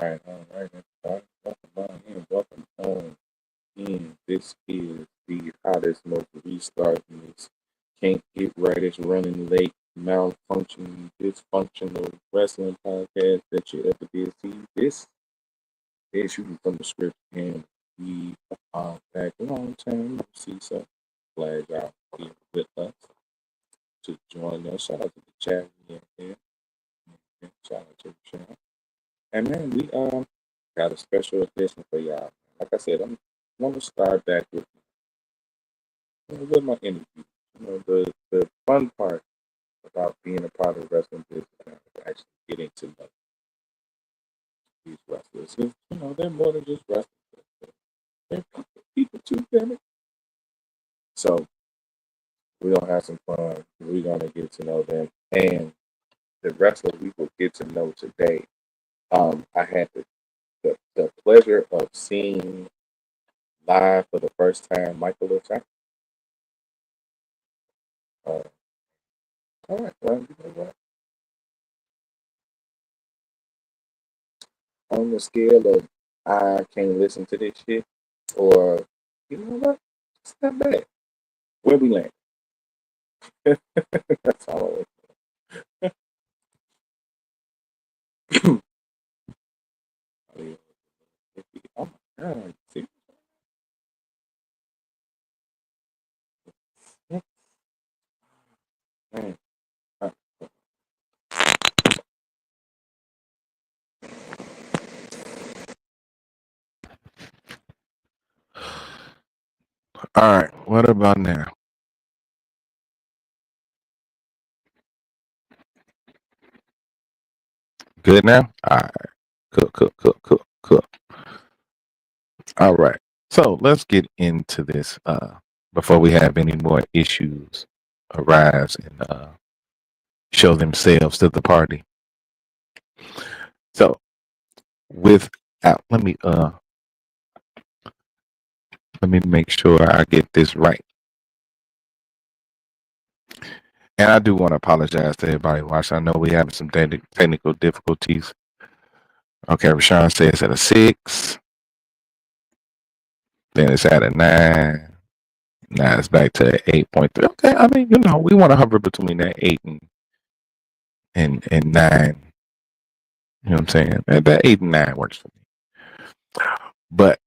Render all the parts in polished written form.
All right. Welcome on in. Welcome on in. This is the hottest, most restarting, can't get right, it's running late, malfunctioning, dysfunctional wrestling podcast that you ever did see. This is shooting from the script, and we are back long time. No see, so glad y'all here with us to join us. Shout out to the chat in here. And shout out to the channel. And man, we got a special edition for y'all. Like I said, I'm want to start back with my interview. The fun part about being a part of the wrestling business now is actually getting to know these wrestlers. 'Cause, they're more than just wrestlers. They're people too, damn it. So we're gonna have some fun. We're gonna get to know them. And the wrestlers we will get to know today. I had the pleasure of seeing live for the first time Michael Jackson. Uh, all right, well, you know what? On the scale of I can't listen to this shit, or you know what? It's not bad. Where we land. That's all. Oh, my God. See? Man. Uh, All right. What about now? Good now? All right. Cool. All right. So let's get into this before we have any more issues arise and show themselves to the party. So without let me make sure I get this right. And I do want to apologize to everybody watching. I know we having some technical difficulties. Okay, Rashawn says at a 6. Then it's at a 9. Now it's back to 8.3. Okay, I mean, we want to hover between that 8 and 9. You know what I'm saying? That 8 and 9 works for me. But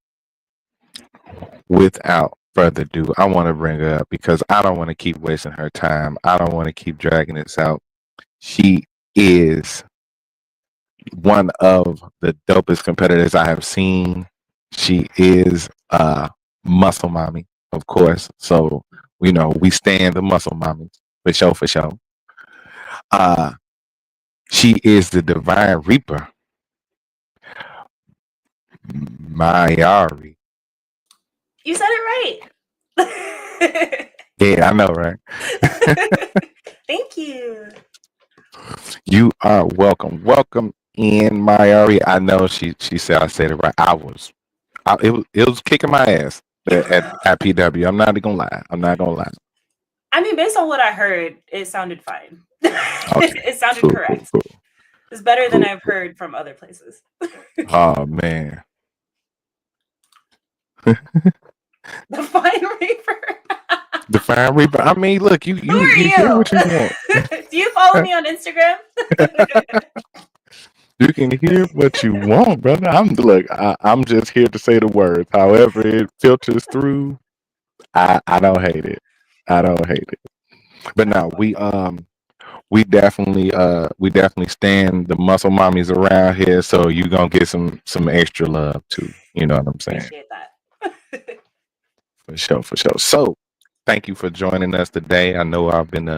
without further ado, I want to bring her up because I don't want to keep wasting her time. I don't want to keep dragging this out. She is one of the dopest competitors I have seen. She is a muscle mommy, of course. So, we stand the muscle mommies for sure. She is the Divine Reaper, Mayari. You said it right. Yeah, I know, right? Thank you. You are welcome. Welcome in, Mayari. I know she said I said it right. It was kicking my ass at PW. I'm not gonna lie. I mean, based on what I heard, it sounded fine. Okay. It sounded correct. Cool. It's better than I've heard from other places. Oh man. The Fine Reaper. The Fine Reaper. I mean, look, you Who are you? hear what you want. Do you follow me on Instagram? You can hear what you want, brother. I'm just here to say the words. However it filters through, I don't hate it. But no, we definitely stand the muscle mommies around here, so you gonna get some extra love too. You know what I'm saying? Appreciate that. For sure. So thank you for joining us today. I know I've been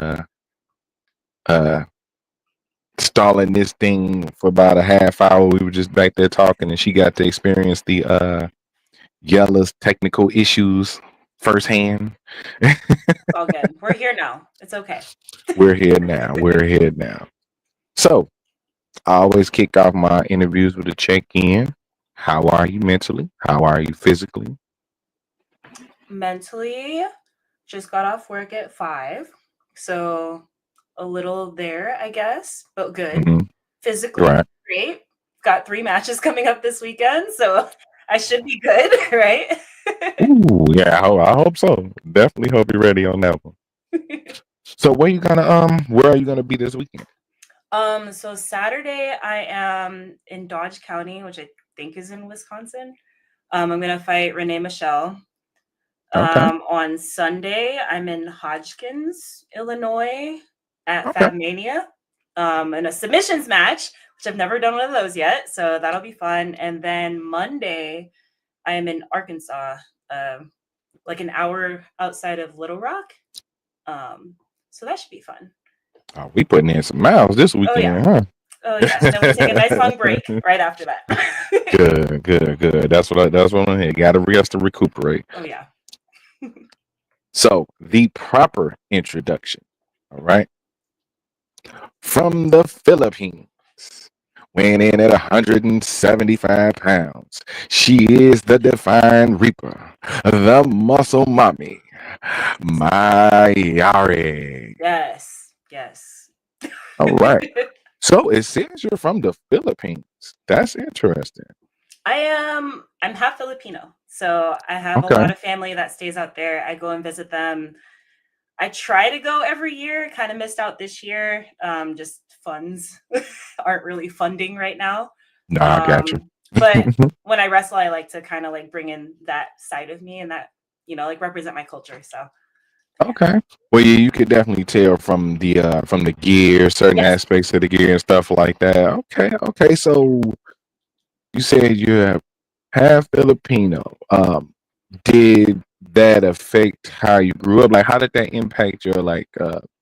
stalling this thing for about a half hour. We were just back there talking, and she got to experience the Yella's technical issues firsthand. All good. We're here now. It's okay. We're here now. So I always kick off my interviews with a check-in. How are you mentally? How are you physically? Mentally, just got off work at 5. So a little there, I guess, but good. Mm-hmm. Physically, Right. great. got 3 matches coming up this weekend, so I should be good, right? Ooh, yeah, I hope so. Definitely hope you're ready on that one. So where are you gonna be this weekend? So Saturday I am in Dodge County, which I think is in Wisconsin. I'm gonna fight Renee Michelle. Okay, On Sunday, I'm in Hodgkins, Illinois at okay. Fab Mania in a submissions match, which I've never done one of those yet. So that'll be fun. And then Monday, I am in Arkansas, like an hour outside of Little Rock. So that should be fun. Oh, we putting in some miles this Oh, yeah. weekend, huh? Oh, yes. Then we take a nice long break right after that. Good. That's what I'm here. Got to rest to recuperate. Oh, yeah. So the proper introduction, all right, from the Philippines, weighing in at 175 pounds. She is the Divine Reaper, the Muscle Mommy, Mayari. Yes. All right. So it says you're from the Philippines. That's interesting. I'm half Filipino, so I have a Okay. lot of family that stays out there. I go and visit them. I try to go every year. Kind of missed out this year. Just funds aren't really funding right now. No, I got you. But when I wrestle, I like to kind of like bring in that side of me and that, like represent my culture. So Okay. Well, yeah, you could definitely tell from the gear, certain yes. aspects of the gear and stuff like that. Okay. So you said you're half Filipino. Did that affect how you grew up? Like, how did that impact your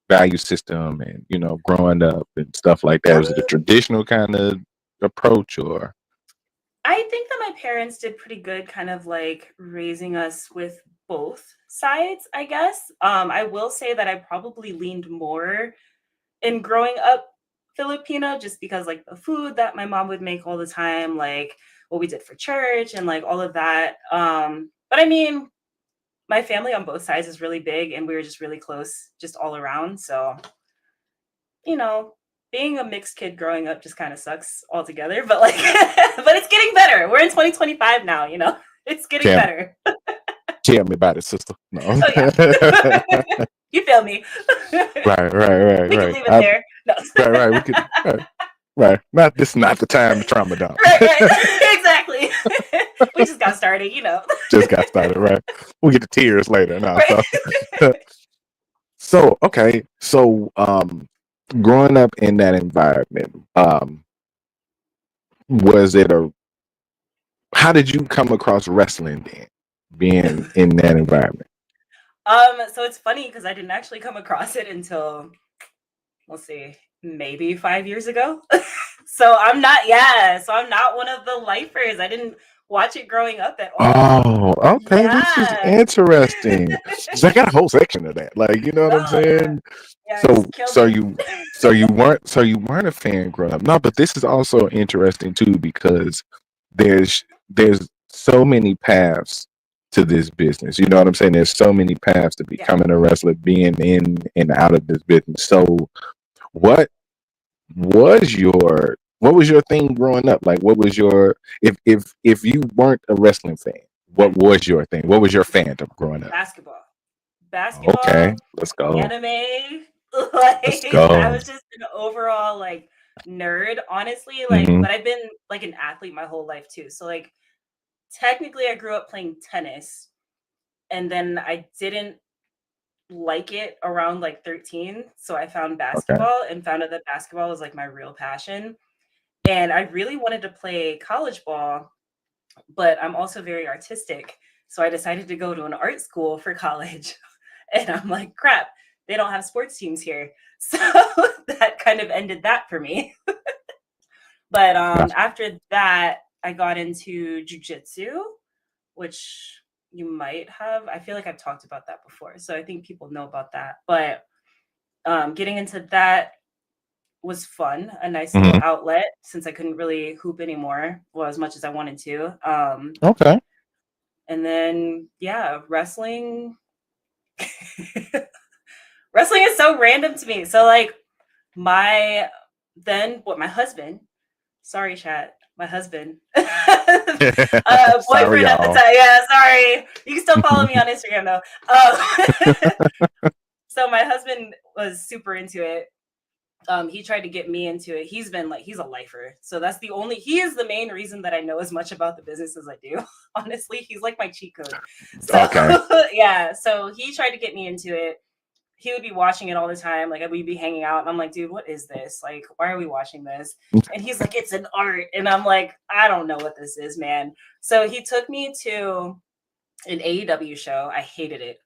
value system and growing up and stuff like that? Um, Was it a traditional kind of approach or? I think that my parents did pretty good kind of like raising us with both sides, I guess. I will say that I probably leaned more in growing up Filipino just because like the food that my mom would make all the time, like what we did for church and like all of that. But I mean, my family on both sides is really big and we were just really close just all around. So, you know, being a mixed kid growing up just kind of sucks altogether, but like but it's getting better. We're in 2025 now, It's getting Tell, better. tell me about it, sister. No. Oh yeah. You feel me. Right. We can leave it there. No. Right. We could. Right. Not this. Is not the time to trauma dump. Right. Exactly. We just got started, Just got started. Right. We'll get the tears later. Now. Right. So okay. So growing up in that environment, was it a? How did you come across wrestling then, being in that environment? So it's funny because I didn't actually come across it until, let's see, maybe 5 years ago. So I'm not one of the lifers. I didn't watch it growing up at all. Oh, okay. This is Yeah. interesting. So I got a whole section of that. Like, you know what I'm Oh yeah. saying? Yeah, So, just killed so it. you weren't a fan growing up. No, but this is also interesting too because there's so many paths to this business. You know what I'm saying? There's so many paths to Yeah. becoming a wrestler, being in and out of this business. So, what what was your thing growing up? Like, what was your if you weren't a wrestling fan, what was your thing? What was your fandom growing up? Basketball. Okay, Basketball, let's go. anime. Let's Like I go. was just an overall like nerd, honestly. Like, Hmm. but I've been like an athlete my whole life too. So like technically I grew up playing tennis and then I didn't like it around like 13. So I found Okay. basketball and found out that basketball was like my real passion. And I really wanted to play college ball, but I'm also very artistic. So I decided to go to an art school for college. And I'm like, crap, they don't have sports teams here. So that kind of ended that for me. But Gotcha. after that, I got into jujitsu, which you might have. I feel like I've talked about that before. So I think people know about that. But getting into that was fun, a nice little Hmm. outlet since I couldn't really hoop anymore, well, as much as I wanted to. Okay. And then, yeah, wrestling. Wrestling is so random to me. So, like, my husband, sorry, chat. My husband, Sorry, boyfriend at the y'all. time. Yeah, sorry. You can still follow me on Instagram though. So my husband was super into it. He tried to get me into it. He's been like, he's a lifer. So he is the main reason that I know as much about the business as I do. Honestly, he's like my cheat code. So Okay. yeah, so he tried to get me into it. He would be watching it all the time. Like we'd be hanging out and I'm like, dude, what is this? Like, why are we watching this? And he's like, it's an art. And I'm like, I don't know what this is, man. So he took me to an AEW show. I hated it.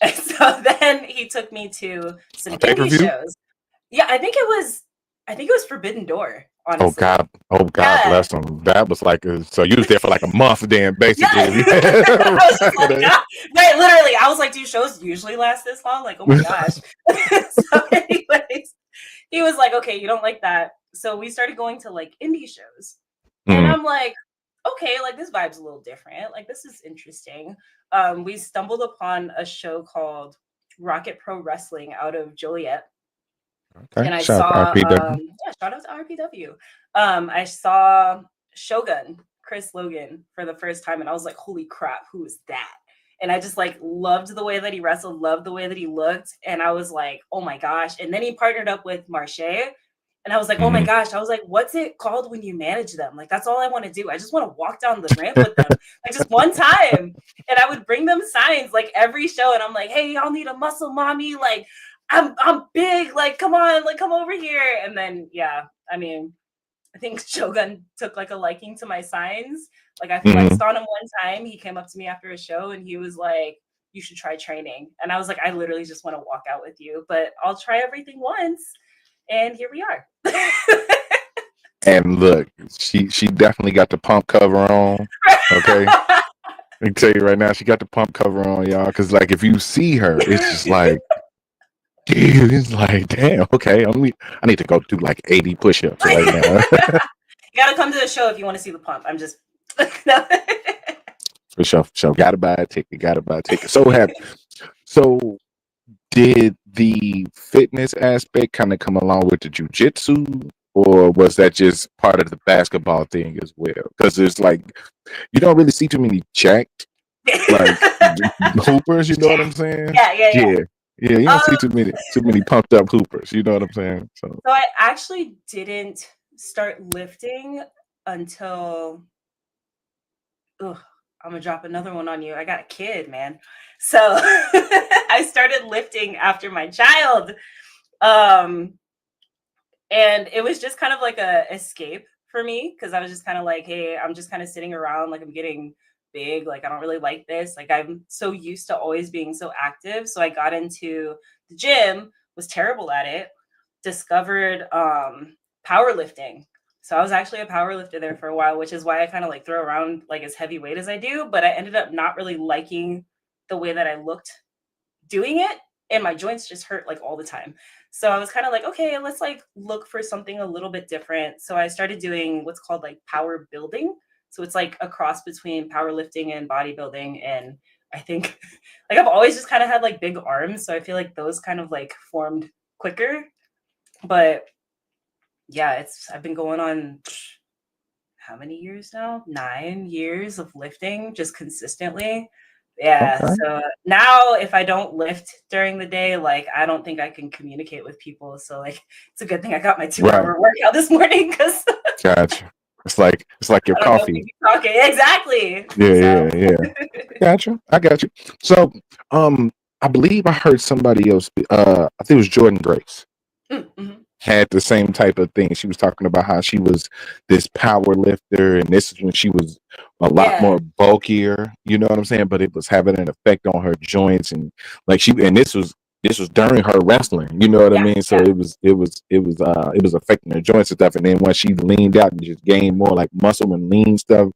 And so then he took me to some A indie pay-per-view? shows. Yeah, I think it was Forbidden Door, Oh honestly. God. Oh God Yeah. bless him. That was like so you was there for like a month then, Yeah. basically. If you I was just like, had God. Right, literally. I was like, do shows usually last this long? Like, oh my gosh. So anyways, he was like, okay, you don't like that. So we started going to like indie shows. And Mm, I'm like, okay, like this vibe's a little different. Like this is interesting. We stumbled upon a show called Rocket Pro Wrestling out of Joliet. okay. And I Shout out to saw, RPW. yeah, shout out to RPW. I saw Shogun, Chris Logan, for the first time, and I was like, holy crap, who is that? And I just like loved the way that he wrestled, loved the way that he looked, and I was like, oh my gosh. And then he partnered up with Marche, and I was like, oh my Mm-hmm. gosh. I was like, what's it called when you manage them? Like, that's all I want to do. I just want to walk down the ramp with them, like just one time. And I would bring them signs like every show, and I'm like, hey, y'all need a muscle mommy, like I'm big, like come on, like come over here. And then yeah, I mean, I think Shogun took like a liking to my signs. Like I Mm-hmm. flexed on him one time. He came up to me after a show and he was like, you should try training. And I was like, I literally just want to walk out with you, but I'll try everything once. And here we are. And look, she definitely got the pump cover on. Okay. I can tell you right now, she got the pump cover on, y'all. Cause like if you see her, it's just like dude, it's like, damn, okay. I need to go do like 80 push-ups right now. You gotta come to the show if you want to see the pump. I'm just no. For sure, for sure. Gotta buy a ticket, gotta buy a ticket. So did the fitness aspect kind of come along with the jujitsu, or was that just part of the basketball thing as well? Because there's like you don't really see too many jacked like hoopers, you know what I'm saying? Yeah. Yeah. Yeah, you don't see too many pumped up hoopers, you know what I'm saying? So So I actually didn't start lifting until ugh, I'm gonna drop another one on you. I got a kid, man. So I started lifting after my child. Um, and it was just kind of like a escape for me because I was just kind of like, hey, I'm just kind of sitting around, like I'm getting big, like I don't really like this. Like I'm so used to always being so active. So I got into the gym, was terrible at it, discovered powerlifting. So I was actually a power lifter there for a while, which is why I kind of like throw around like as heavy weight as I do. But I ended up not really liking the way that I looked doing it. And my joints just hurt like all the time. So I was kind of like, okay, let's like look for something a little bit different. So I started doing what's called like power building. So it's like a cross between powerlifting and bodybuilding. And I think like I've always just kind of had like big arms. So I feel like those kind of like formed quicker. But yeah, I've been going on how many years now? 9 years of lifting just consistently. Yeah. okay. So now if I don't lift during the day, like I don't think I can communicate with people. So like it's a good thing I got my 2 Right. hour workout this morning because Gotcha. It's like your I don't know if coffee. we can talk it. Exactly. Yeah, So yeah, yeah. Gotcha. I got you. So, I believe I heard somebody else. I think it was Jordan Grace mhm. had the same type of thing. She was talking about how she was this power lifter, and this is when she was a lot Yeah. more bulkier. You know what I'm saying? But it was having an effect on her joints, and like and this was during her wrestling. You know what I Yeah. mean? So Yeah. it was affecting her joints and stuff. And then once she leaned out and just gained more like muscle and lean stuff,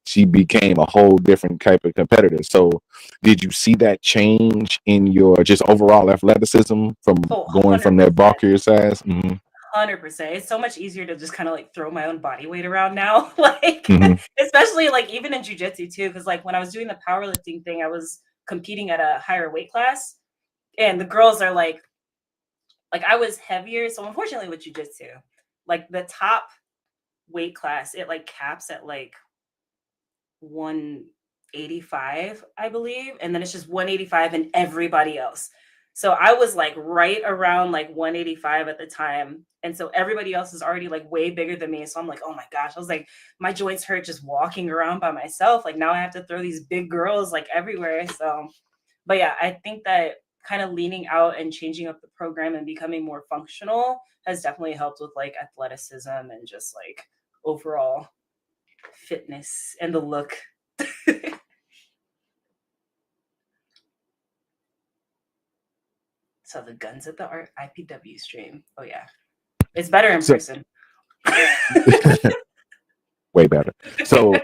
she became a whole different type of competitor. So did you see that change in your just overall athleticism from Oh, going from that 100%. bulkier size? Mm-hmm. 100%. It's so much easier to just kind of like throw my own body weight around now. Like, Mm-hmm. especially like even in jujitsu too. Cause like when I was doing the powerlifting thing, I was competing at a higher weight class. And the girls are like I was heavier. So unfortunately with jujitsu, like the top weight class, it like caps at like 185, I believe, and then it's just 185 and everybody else. So I was like right around like 185 at the time. And so everybody else is already like way bigger than me. So I'm like, oh my gosh. I was like, my joints hurt just walking around by myself. Like now I have to throw these big girls like everywhere. So, but yeah, I think that kind of leaning out and changing up the program and becoming more functional has definitely helped with like athleticism and just like overall fitness and the look. So the guns at the IPW stream. Oh yeah, it's better in So person. way better. So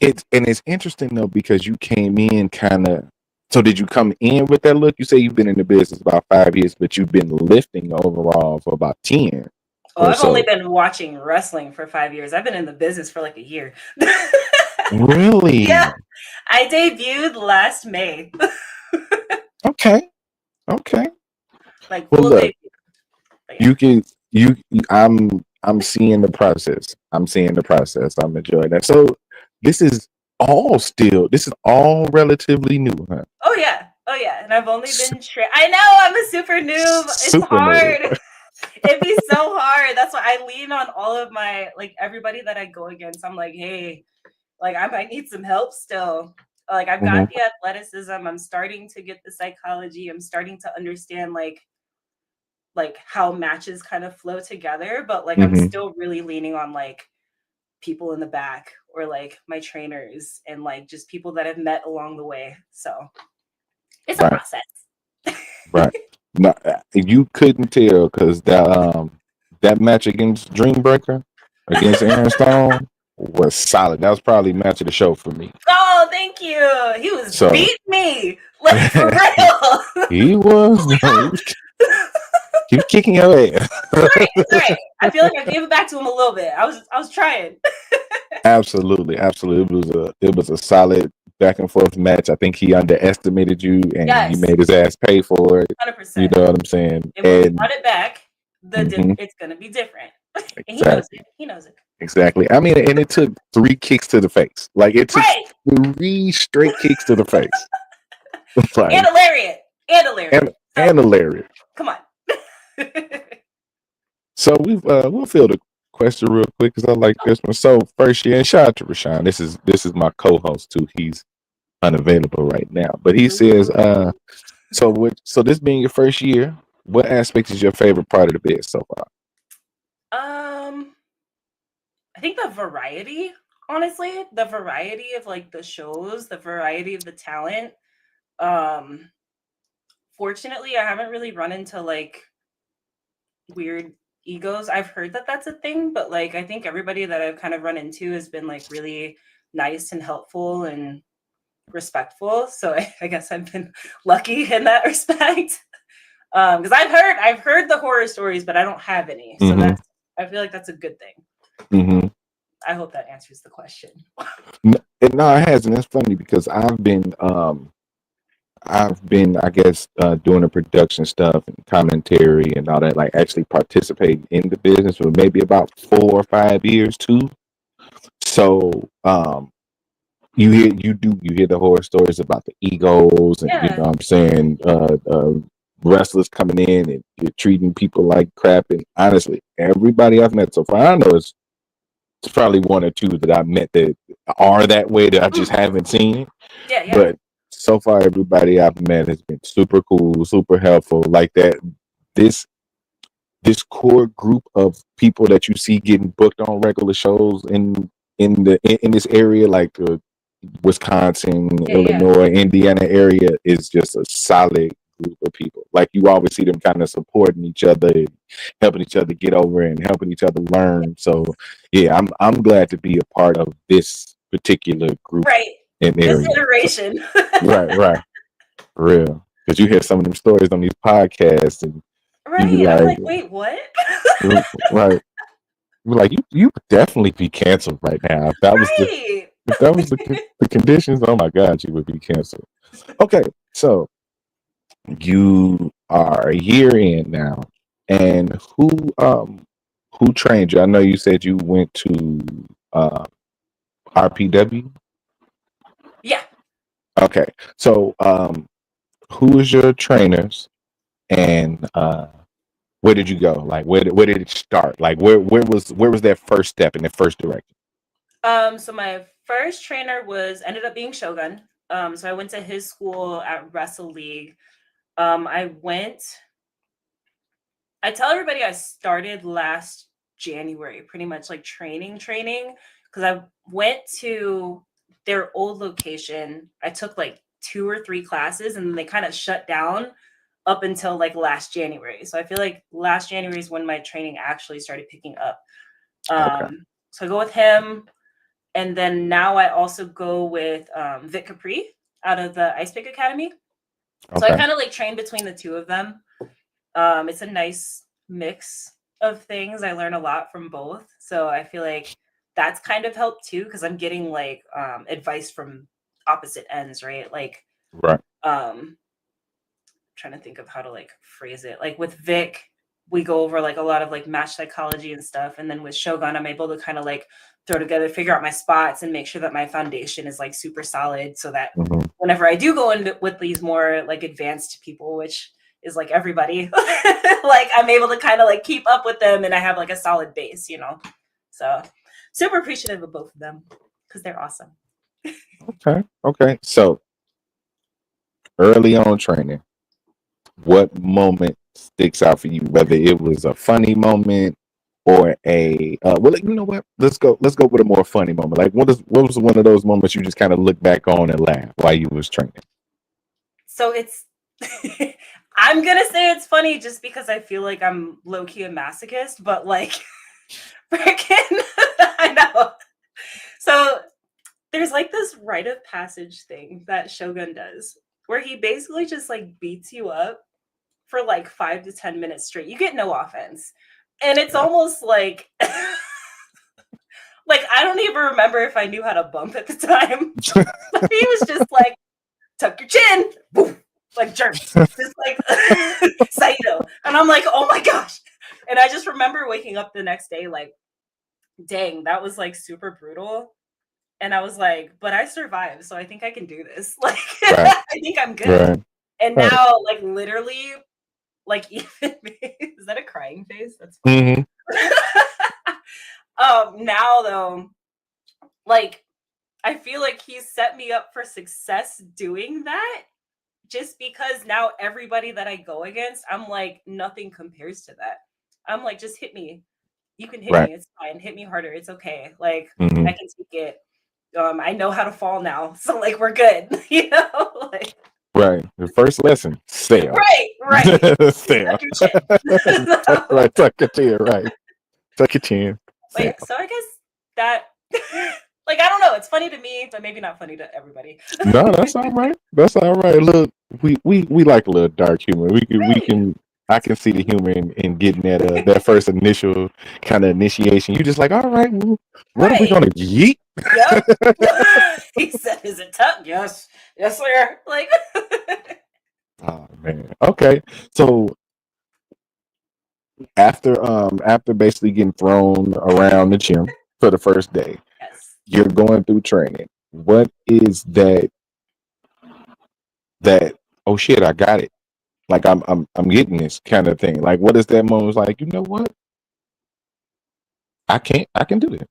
it's interesting though because you came in kind of. So did you come in with that look? You say you've been in the business about 5 years, but you've been lifting overall for about 10 Oh, or I've only so. been watching wrestling for 5 years. I've been in the business for like a year. Really? Yeah, I debuted last May. Okay. Okay. Like Well, full look, debut. But yeah. you can I'm seeing the process. I'm seeing the process. I'm enjoying that. So this is all relatively new, huh? Oh yeah. Oh yeah. And I've only been I know I'm a super noob. It's Super new. hard. It'd be so hard. That's why I lean on all of my like everybody that I go against. I'm like, hey, like I might need some help still. Like I've got Hmm. the athleticism. I'm starting to get the psychology. I'm starting to understand like how matches kind of flow together, but like I'm Hmm. still really leaning on like people in the back or like my trainers and like just people that I've met along the way. So it's a Right. process. Right. No, you couldn't tell because that match against Dreambreaker against Aaron Stone was solid. That was probably match of the show for me. Oh, thank you. He was So beating me. Like for real. he was he was kicking your ass. It's all right. I feel like I gave it back to him a little bit. I was trying. Absolutely, absolutely. It was a solid back and forth match. I think he underestimated you, and you Yes, made his ass pay for it. You 100%. know what I'm saying? And when we run it back, Mhm, it's gonna be different. And he knows exactly, it. He knows it. exactly. I mean, and it took 3 kicks to the face. Like it took Right. 3 straight kicks to the face. And Like a lariat. And a lariat. and So hilarious. come on. So we'll fill the question real quick because I like this one. So first year, and shout out to Rashawn. This is my co-host too. He's unavailable right now, but he says, so this being your first year, what aspect is your favorite part of the bid so far? I think the variety, honestly, the variety of like the shows, the variety of the talent. Um, Fortunately, I haven't really run into like weird egos. I've heard that that's a thing, but like I think everybody that I've kind of run into has been like really nice and helpful and respectful. So I guess I've been lucky in that respect. Because I've heard the horror stories, but I don't have any. So Mm-hmm. I feel like that's a good thing. Mm-hmm. I hope that answers the question. No, it hasn't. That's funny because I've been, I guess, doing the production stuff and commentary and all that, like actually participating in the business for maybe about 4 or 5 years too. So, you hear the horror stories about the egos and you Yeah. know what I'm saying, wrestlers coming in and you're treating people like crap. And honestly, everybody I've met so far, I know it's probably 1 or 2 that I've met that are that way that I just haven't seen. Yeah. But so far, everybody I've met has been super cool, super helpful. Like that, this this core group of people that you see getting booked on regular shows in this area, like the Wisconsin, Yeah. Illinois, Indiana area, is just a solid group of people. Like you always see them kind of supporting each other, and helping each other get over and helping each other learn. So yeah, I'm glad to be a part of this particular group Right. and This area. iteration. Right, for real. Because you hear some of them stories on these podcasts, and you be Right. I'm like, like, wait, what? right, you're like you would definitely be canceled right now if that was the Right. if that was the conditions. Oh my God, you would be canceled. Okay, so you are a year in now, and Who trained you? I know you said you went to uh, RPW. Yeah. Okay, so who is your trainers, and where did you go? Like, where did it start? Like, where was that first step in the first direction? So my first trainer ended up being Shogun. So I went to his school at Wrestle League. I went. I tell everybody I started last January, pretty much like training, because I went to their old location. I took like 2 or 3 classes, and then they kind of shut down up until like last January. So I feel like last January is when my training actually started picking up. Okay, So I go with him. And then now I also go with Vic Capri out of the Ice Pick Academy. So I okay, kind of like train between the two of them. It's a nice mix of things. I learn a lot from both. So I feel like that's kind of helped too, because I'm getting like advice from opposite ends, right? Like right. trying to think of how to like phrase it. Like with Vic, we go over like a lot of like match psychology and stuff. And then with Shogun, I'm able to kind of like throw together, figure out my spots and make sure that my foundation is like super solid so that Mm-hmm. whenever I do go in with these more like advanced people, which is like everybody, like I'm able to kind of like keep up with them and I have like a solid base, you know? So super appreciative of both of them because they're awesome. Okay, okay. So early on training, what moment sticks out for you? Whether it was a funny moment or a well, you know what? Let's go with a more funny moment. Like, what was one of those moments you just kind of look back on and laugh while you was training? So it's I'm gonna say it's funny just because I feel like I'm low-key a masochist, but like freaking I know. So there's like this rite of passage thing that Shogun does where he basically just like beats you up for like 5 to 10 minutes straight. You get no offense. And it's Yeah. almost like like I don't even remember if I knew how to bump at the time. But he was just like, tuck your chin, boom, like jerks, just like Saito. And I'm like, oh my gosh. And I just remember waking up the next day like, dang, that was like super brutal. And I was like, but I survived, so I think I can do this. Like, Right, I think I'm good. right, And right. now, like, literally, like, even is that a crying face? That's funny. Mm-hmm. Now though, like, I feel like he set me up for success doing that just because now everybody that I go against, I'm like, nothing compares to that. I'm like, just hit me. You can hit Right. me. It's fine. Hit me harder. It's okay. Like, Mm-hmm. I can take it. I know how to fall now. So like we're good. You know? Like Right. The first lesson, sail. right. Sail. Tuck your chin. So, Right. Tuck your chin. Right. Tuck your chin. but Sail. yeah, so I guess that like I don't know, it's funny to me, but maybe not funny to everybody. No, that's all right. That's all right. Look, we like a little dark humor. We Right. can I can see the humor in getting that first initial kind of initiation. You just like, all right, well, what are we Right. gonna yeet? Yep. He said, is it tough? Yes. Yes, sir. Like Oh man. Okay. So after basically getting thrown around the gym for the first day, yes. you're going through training. What is that oh shit, I got it. Like I'm getting this kind of thing. Like what is that moment was like, you know what? I can do this.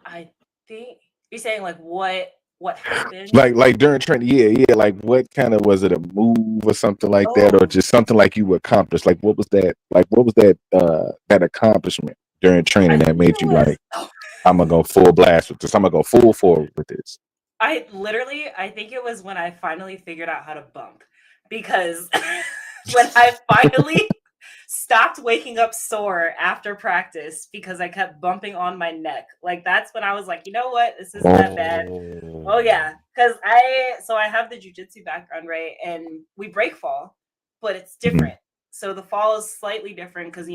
I think you're saying like what happened? Like during training, yeah. Like what kind of was it a move or something like that, or Oh, just something like you accomplished? Like what was that accomplishment during I training that think made it you was like, I'm gonna go full blast with this. I'm gonna go full forward with this. I think it was when I finally figured out how to bump because when I finally stopped waking up sore after practice because I kept bumping on my neck. Like that's when I was like, you know what? This isn't that bad. Oh Oh. yeah, because I have the jujitsu background, right? And we break fall, but it's Mhm. different. So the fall is slightly different because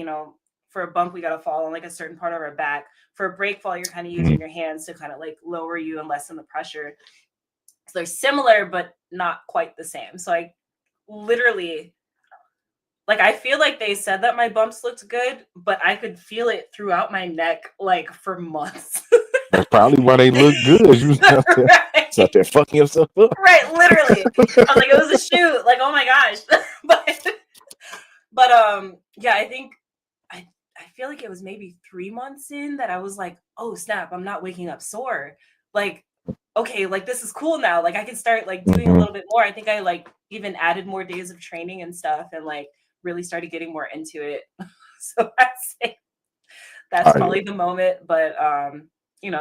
for a bump we gotta fall on like a certain part of our back. For a break fall, you're kind of using Mhm. your hands to kind of like lower you and lessen the pressure. So they're similar, but not quite the same. So I literally Like, I feel like they said that my bumps looked good, but I could feel it throughout my neck, like, for months. That's probably why they look good. You was out there, Right. fucking yourself up. Right, literally. I was like, it was a shoot. Like, oh my gosh. but yeah, I feel like it was maybe 3 months in that I was like, oh snap, I'm not waking up sore. Like, okay, like this is cool now. Like I can start like doing a Mhm. little bit more. I think I like even added more days of training and stuff and like really started getting more into it. So that's Oh, yeah. probably the moment. But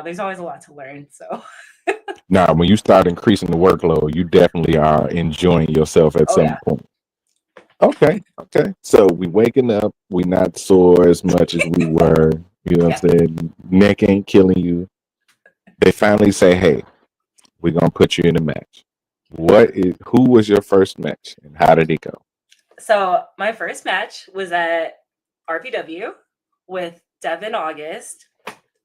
there's always a lot to learn. So Now, when you start increasing the workload, you definitely are enjoying yourself at oh some yeah. point. Okay. So we waking up, we not sore as much as we were. You know what Yeah. I'm saying? Neck ain't killing you. They finally say, "Hey, we're gonna put you in a match." Who was your first match and how did it go? So my first match was at RPW with Devin August.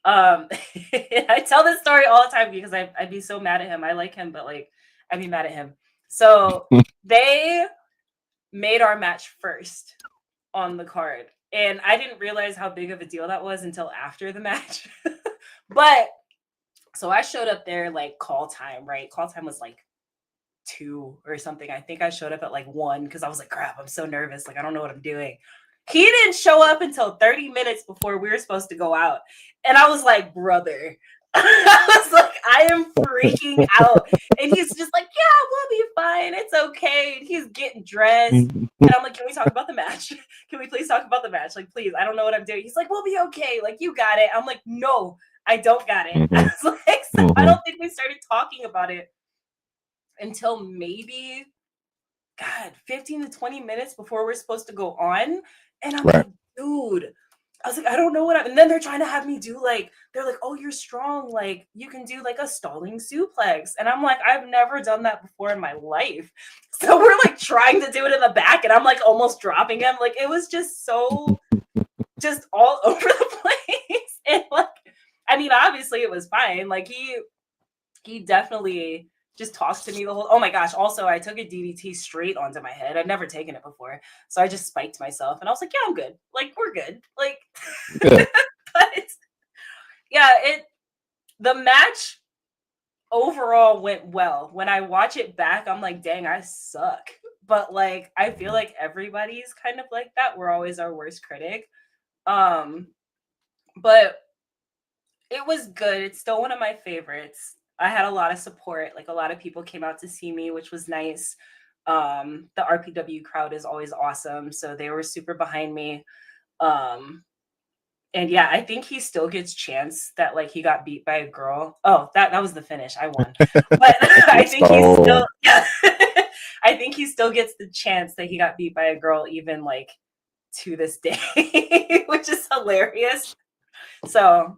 I tell this story all the time because I'd be so mad at him. I like him, but like I'd be mad at him. So they made our match first on the card. And I didn't realize how big of a deal that was until after the match. But so I showed up there like call time, right? Call time was like 2 or something. I think I showed up at like 1 because I was like, crap, I'm so nervous. Like, I don't know what I'm doing. He didn't show up until 30 minutes before we were supposed to go out. And I was like, brother. I was like, I am freaking out. And he's just like, yeah, we'll be fine. It's okay. And he's getting dressed. And I'm like, can we talk about the match? Can we please talk about the match? Like, please, I don't know what I'm doing. He's like, we'll be okay. Like, you got it. I'm like, no, I don't got it. I was like, so I don't think we started talking about it until maybe 15 to 20 minutes before we're supposed to go on. And I'm Right. like, dude, I was like, I don't know what and then they're trying to have me do like, they're like, oh, you're strong. Like you can do like a stalling suplex. And I'm like, I've never done that before in my life. So we're like trying to do it in the back and I'm like almost dropping him. Like it was just so just all over the place. And like, I mean, obviously it was fine. Like he definitely just talks to me the whole. Oh my gosh! Also, I took a DDT straight onto my head. I'd never taken it before, so I just spiked myself, and I was like, "Yeah, I'm good. Like, we're good. Like, Yeah. but yeah, the match overall went well. When I watch it back, I'm like, dang, I suck. But like, I feel like everybody's kind of like that. We're always our worst critic. Um, but it was good. It's still one of my favorites. I had a lot of support. Like a lot of people came out to see me, which was nice. The RPW crowd is always awesome, so they were super behind me. And yeah, I think he still gets chance that like he got beat by a girl. Oh, that was the finish. I won. But I think he still yeah. I think he still gets the chance that he got beat by a girl even like to this day, which is hilarious. So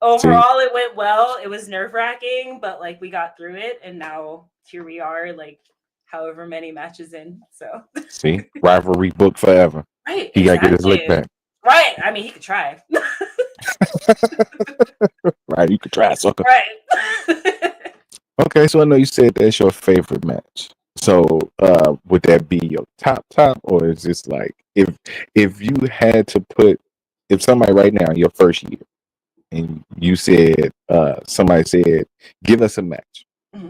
overall it went well. It was nerve-wracking, but like we got through it and now here we are like however many matches in. So See, rivalry book forever. right, He gotta get his lick back. Right. I mean he could try. Right, you could try, sucker. Right. Okay, so I know you said that's your favorite match. So would that be your top, or is this like if you had to put if somebody right now your first year and you said somebody said give us a match,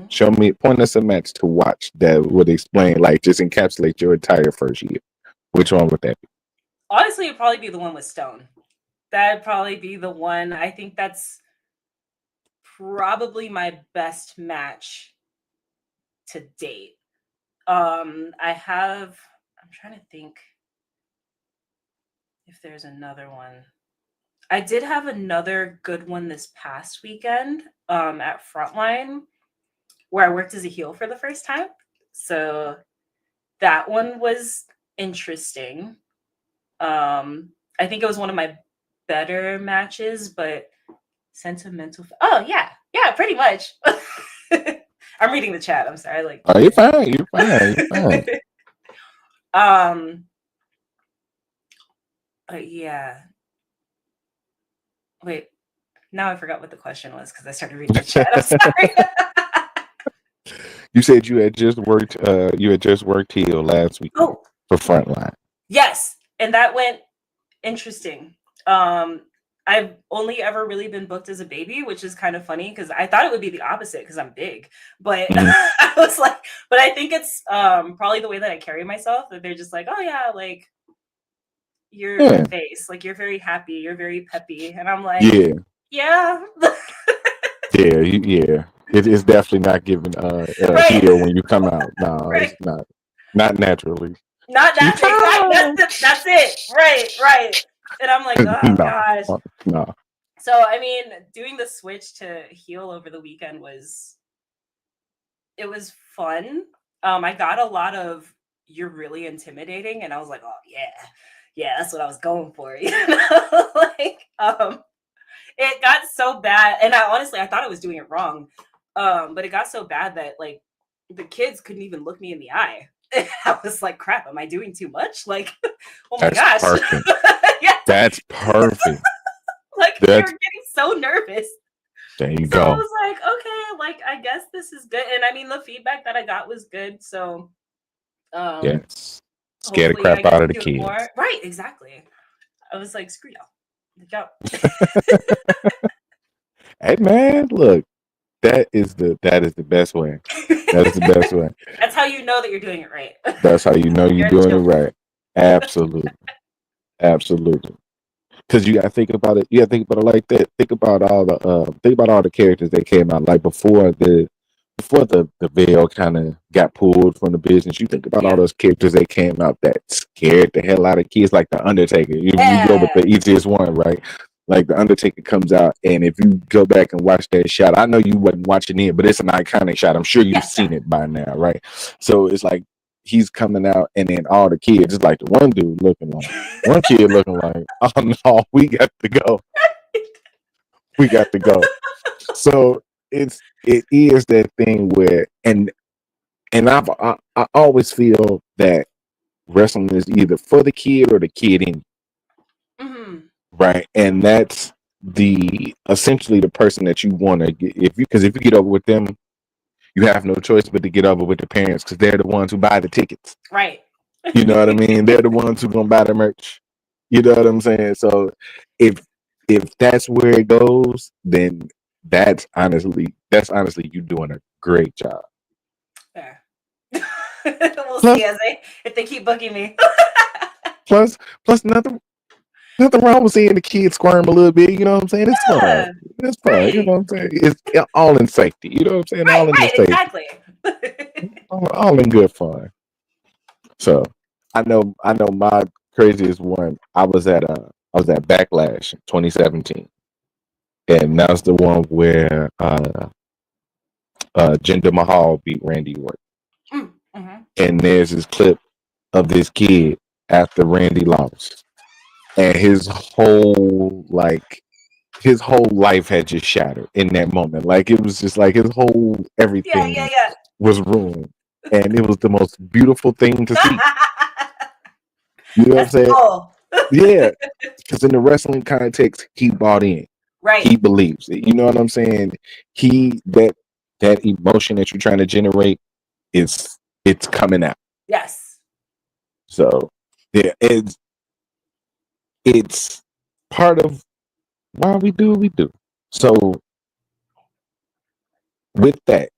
show me, point us a match to watch that would explain like just encapsulate your entire first year, which one would that be? Honestly, it'd probably be the one with Stone. That'd probably be the one. I think that's probably my best match to date. I'm trying to think if there's another one. I did have another good one this past weekend at Frontline where I worked as a heel for the first time. So that one was interesting. I think it was one of my better matches, but sentimental. Oh yeah, pretty much. I'm reading the chat. I'm sorry. Oh, you're fine. You're fine. Yeah. Wait. Now I forgot what the question was because I started reading the chat. I'm sorry. You said you had just worked heel last week. Oh, for Frontline. Yes, and that went interesting. I've only ever really been booked as a baby, which is kind of funny because I thought it would be the opposite because I'm big. But I was like, but I think it's probably the way that I carry myself that they're just like, oh yeah, like you're the face, like you're very happy, you're very peppy, and I'm like, yeah. Yeah. It's definitely not giving Right. here when you come out. No, Right. it's not naturally. Not naturally. Exactly. That's it. Right. And I'm like, oh gosh. No. So I mean, doing the switch to heel over the weekend was fun. I got a lot of you're really intimidating, and I was like, oh yeah, that's what I was going for. You know, like it got so bad, and I thought I was doing it wrong. But it got so bad that like the kids couldn't even look me in the eye. I was like, crap, am I doing too much? Like, oh my gosh. Perfect. Yeah. That's perfect. Like they were getting so nervous. There you So go. I was like, okay, like I guess this is good. And I mean the feedback that I got was good. So yes. Scare the crap out of the kids. More. Right, exactly. I was like, screw y'all. Good job. Hey man, look. That is the best way. That is the best way. That's how you know that you're doing it right. That's how you know you're doing it right. Absolutely. Because you gotta think about it. You gotta think about it like that. Think about all the characters that came out like before the veil kind of got pulled from the business. You think about all those characters that came out that scared the hell out of kids, like the Undertaker. You go with the easiest one, right? Like the Undertaker comes out, and if you go back and watch that shot, I know you wasn't watching it, but it's an iconic shot. I'm sure you've seen it by now, right? So it's like he's coming out, and then all the kids, it's like the one dude looking like one kid looking like, oh no, we got to go. We got to go. So it is that thing where and I always feel that wrestling is either for the kid or the kid in you. Right. And that's essentially the person that you want to get if you get over with them, you have no choice but to get over with the parents because they're the ones who buy the tickets. Right. You know what I mean? They're the ones who gonna buy the merch. You know what I'm saying? So if that's where it goes, then that's honestly you doing a great job. Yeah. We'll see if they keep booking me. plus nothing wrong with seeing the kids squirm a little bit. You know what I'm saying? It's fun. It's fun. Right. You know what I'm saying? It's all in safety. You know what I'm saying? All in safety. Exactly. all in good fun. So I know my craziest one. I was at Backlash 2017, and that was the one where Jinder Mahal beat Randy Orton. And there's this clip of this kid after Randy lost, and his whole life had just shattered in that moment. Like it was just like his whole everything was ruined, and it was the most beautiful thing to see. You know what I'm saying? Cool. Yeah, because in the wrestling context, he bought in. Right. He believes it. You know what I'm saying? That emotion that you're trying to generate it's coming out. Yes. So yeah, it's part of why we do what we do. So with that,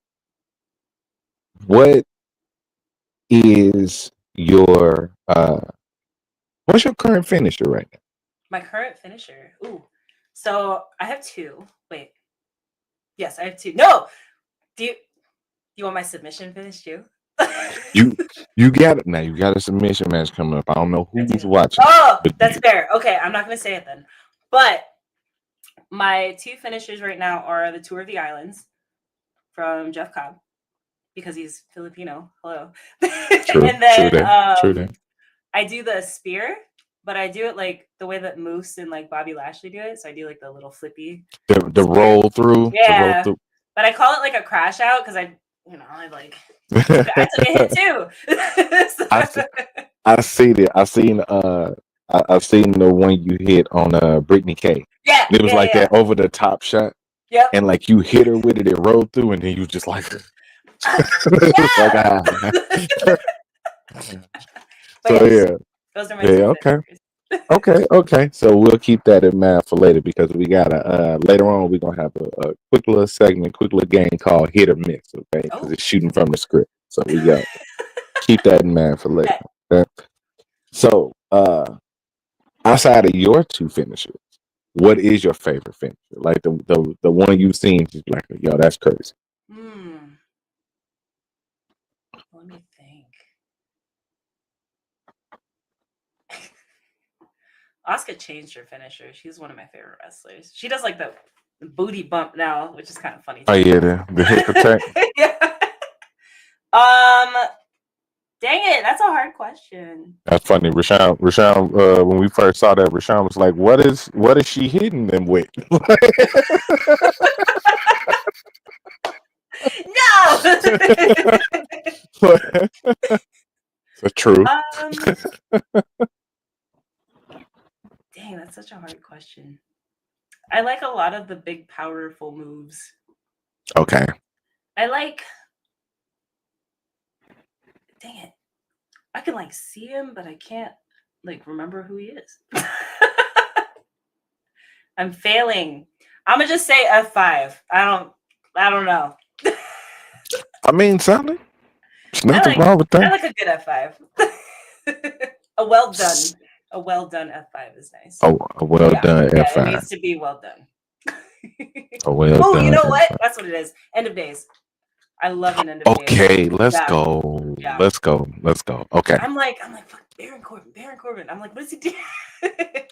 what is your what's your current finisher right now? My current finisher. Ooh. So I have two. Wait. Yes, I have two. No. Do you want my submission finish too? You got it now. You got a submission match coming up. I don't know who's watching. Oh, that's fair. Okay, I'm not gonna say it then. But my two finishers right now are the Tour of the Islands from Jeff Cobb because he's Filipino. Hello. True. And then true. I do the spear, but I do it like the way that Moose and like Bobby Lashley do it. So I do like the little flippy. The roll through. Yeah. But I call it like a crash out because I like I took a hit too. I seen it. I've seen the one you hit on Brittany K. Yeah. It was that over the top shot. Yep. And like you hit her with it, it rolled through, and then you just like But But So yes, yeah, those are my yeah, two okay. finishers. Okay. So we'll keep that in mind for later because we gotta later on we're gonna have a quick little segment, quick little game called Hit or Miss, okay? Because Oh. it's shooting from the script. So we got keep that in mind for later. Okay. Okay? So outside of your two finishers, what is your favorite finisher? Like the one you've seen, just like, yo, that's crazy. Let me think. Asuka changed her finisher. She's one of my favorite wrestlers. She does like the booty bump now, which is kind of funny. Oh yeah, the hip protect. Yeah. Dang it, that's a hard question. That's funny. Rashawn, when we first saw that, Rashawn was like, what is she hitting them with? No. That's true. Dang, that's such a hard question. I like a lot of the big, powerful moves. Okay. I like. Dang it, I can like see him, but I can't like remember who he is. I'm failing. I'm gonna just say F5. I don't know. I mean, something. There's nothing wrong with I that. like a good F5. A well done F5 is nice. Oh, a well done Yeah, F5. it needs to be well done. A well Oh, done. you know what? F5. That's what it is. End of days. I love an end of days. Okay, let's Yeah. go. Yeah. Let's go. Okay. I'm like, fuck, Baron Corbin. I'm like, what is he doing?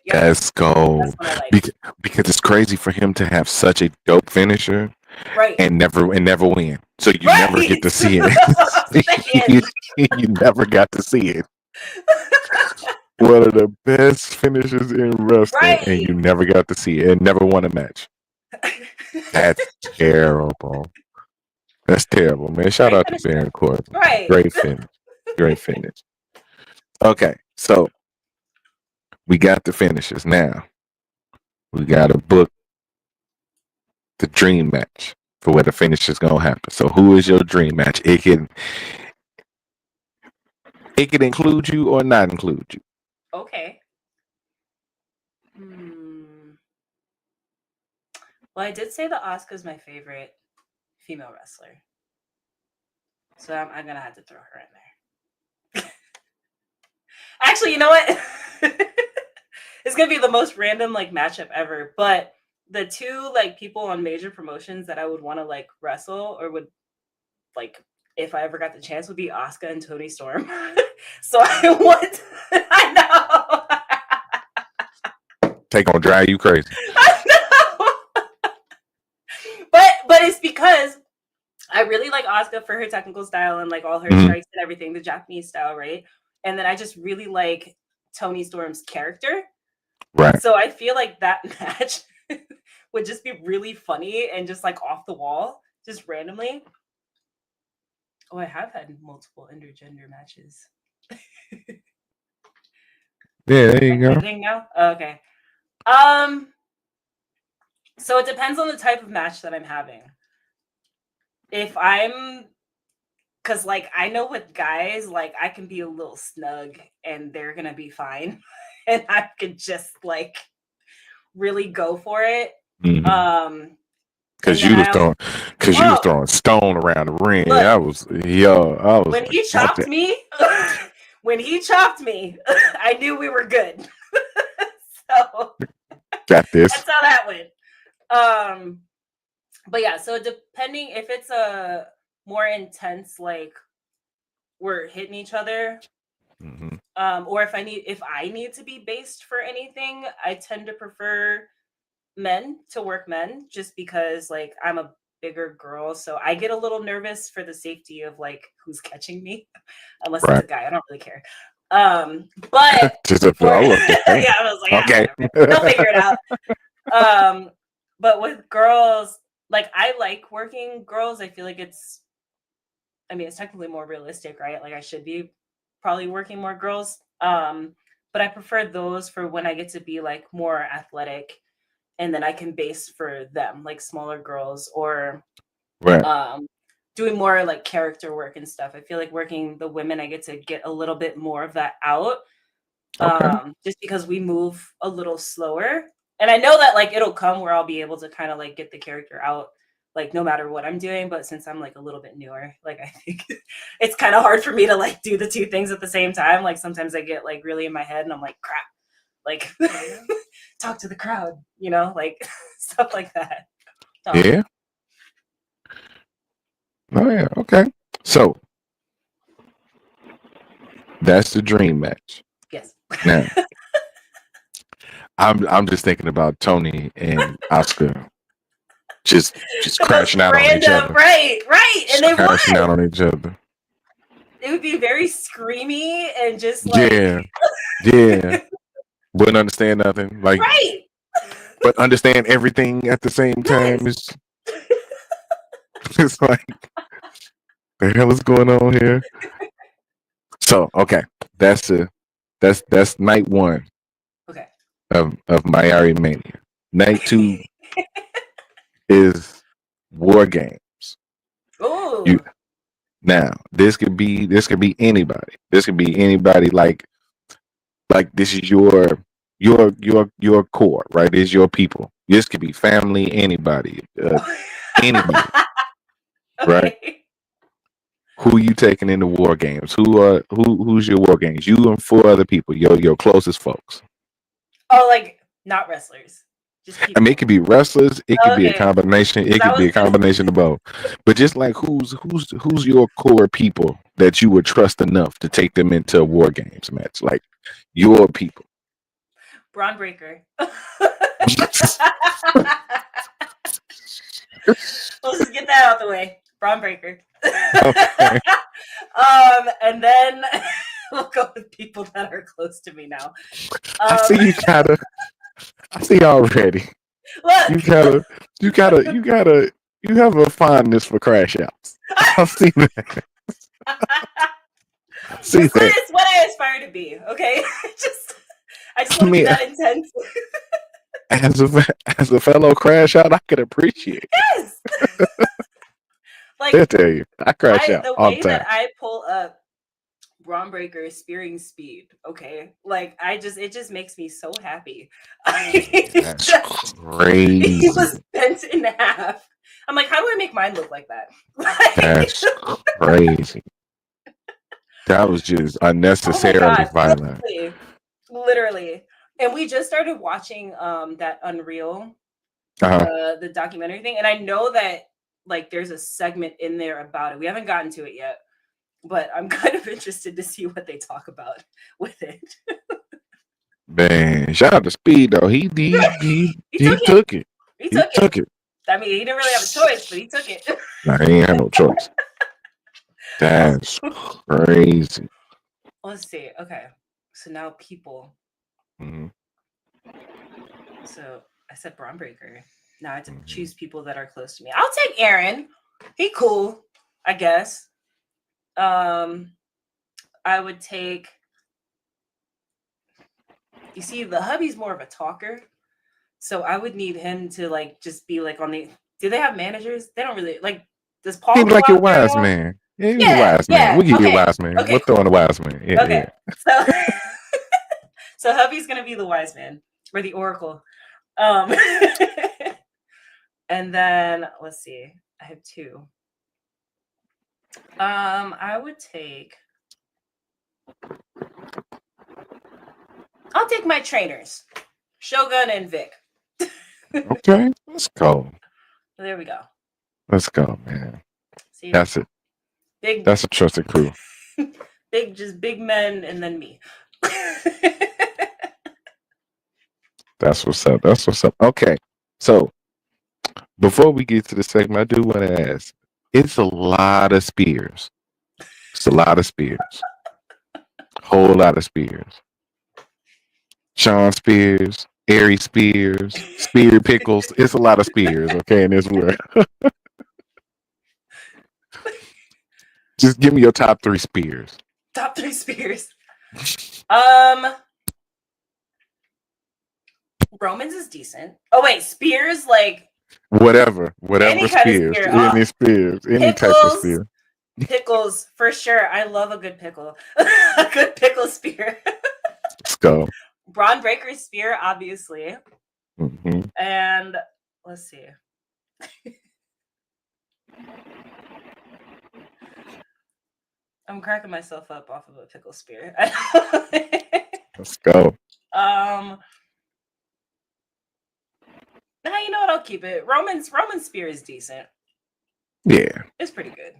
Yeah, let's go. That's what I like. Because it's crazy for him to have such a dope finisher, right, and never win. So you never get to see it. you never got to see it. One of the best finishers in wrestling, and you never got to see it, and never won a match. That's terrible. That's terrible, man. Shout out to Baron Corbin. Right. Great finish. Okay, so we got the finishes. Now we got to book the dream match for where the finish is gonna happen. So who is your dream match? It can include you or not include you. Okay. Well, I did say that Asuka's my favorite female wrestler, so I'm gonna have to throw her in there. Actually, you know what? It's gonna be the most random like matchup ever, but the two like people on major promotions that I would want to like wrestle or would like if I ever got the chance would be Asuka and Toni Storm. So I know. They gonna drive you crazy. I know. But it's because I really like Asuka for her technical style and like all her strikes and everything, the Japanese style, right? And then I just really like Toni Storm's character. Right. So I feel like that match would just be really funny and just like off the wall, just randomly. Oh, I have had multiple intergender matches. Yeah, there you go. Now? Okay. So it depends on the type of match that I'm having. If I'm because like I know with guys, like I can be a little snug and they're gonna be fine. And I could just like really go for it. Because you was throwing stone around the ring. Look, I was when like, he chopped me, I knew we were good. So got this. That's how that went. But yeah, so depending if it's a more intense, like we're hitting each other, or if I need to be based for anything, I tend to prefer men to work men just because like I'm a bigger girl, so I get a little nervous for the safety of like who's catching me, unless it's a guy. I don't really care. But yeah, I was like, okay, they'll figure it out. But with girls, like I like working girls. I feel like it's technically more realistic, right? Like I should be probably working more girls. But I prefer those for when I get to be like more athletic and then I can base for them, like smaller girls or doing more like character work and stuff. I feel like working the women, I get a little bit more of that out. Okay. Just because we move a little slower. And I know that like it'll come where I'll be able to kind of like get the character out like no matter what I'm doing, but since I'm like a little bit newer, like I think it's kind of hard for me to like do the two things at the same time. Like sometimes I get like really in my head and I'm like crap. Like talk to the crowd, you know, like stuff like that. Yeah. Oh yeah. Okay. So that's the dream match. Yes. Now I'm just thinking about Tony and Oscar just crashing out on each Random, other. right, and they Crashing would. out on each other. It would be very screamy and just like Yeah. Wouldn't understand nothing. Like, right. but understand everything at the same time. Yes. It's like the hell is going on here? So okay, that's night one. Okay. Of Mayari Mania. Night two is War Games. Oh. Now this could be anybody. This could be anybody. Like this is your core, right? It's your people. This could be family, anybody, anybody, right? Okay. Who you taking into War Games? Who's your War Games? You and 4 other people, your closest folks. Oh, like not wrestlers. Just people. I mean, it could be wrestlers. It could be a Okay. combination. It could be a combination of both. But just like who's your core people that you would trust enough to take them into a War Games match? Like your people. Braun Breaker. Let's just get that out the way. Braun Breaker. Okay. And then we'll go with people that are close to me now. I see already. Look. You have a fondness for crash outs. I see that. See that. It's what I aspire to be. Okay, I just want to be that intense. As a fellow crash out, I could appreciate. Yes. Like I'll tell you, I crash out the all way the time. that I pull up Braun Breaker spearing speed. Okay, like it just makes me so happy. That's crazy. He was bent in half. I'm like, how do I make mine look like that? That's crazy. That was just unnecessarily violent. Literally. And we just started watching that Unreal, the documentary thing, and I know that like there's a segment in there about it. We haven't gotten to it yet, but I'm kind of interested to see what they talk about with it. Man, shout out to Speed though. He took it. He took it. I mean, he didn't really have a choice, but he took it. Nah, he ain't had no choice. That's crazy. Let's see. Okay, so now people. Mm-hmm. So I said Braun Breaker. Now I have to choose people that are close to me. I'll take Aaron. He cool, I guess. I would take. You see, the hubby's more of a talker, so I would need him to like just be like on the. Do they have managers? They don't really like. Does Paul? Seems like your wise man. Yeah, he's a wise man. We'll give you a wise man. Okay. We'll throw in a wise man. Yeah, okay. Yeah. So hubby's gonna be the wise man or the oracle. And then let's see. I have 2. I would take. I'll take my trainers, Shogun and Vic. Okay, let's go. There we go. Let's go, man. See, that's it. That's a trusted crew. just big men, and then me. That's what's up. That's what's up. Okay, so before we get to the segment, I do want to ask. It's a lot of spears. It's a lot of spears. Whole lot of spears. Sean Spears, Ari Spears, Spear Pickles. It's a lot of spears, okay, in this world. Just give me your top 3 spears. Top 3 spears. Roman's is decent. Oh wait, Spears like Whatever Any kind of spears, spear. Oh, any spears, any type of pickles. spear. Pickles for sure. I love a good pickle. A good pickle spear. Let's go. Braun Breaker's spear, obviously. hmm And let's see. I'm cracking myself up off of a pickle spear. Let's go. Nah, you know what? I'll keep it. Roman's spear is decent. Yeah. It's pretty good.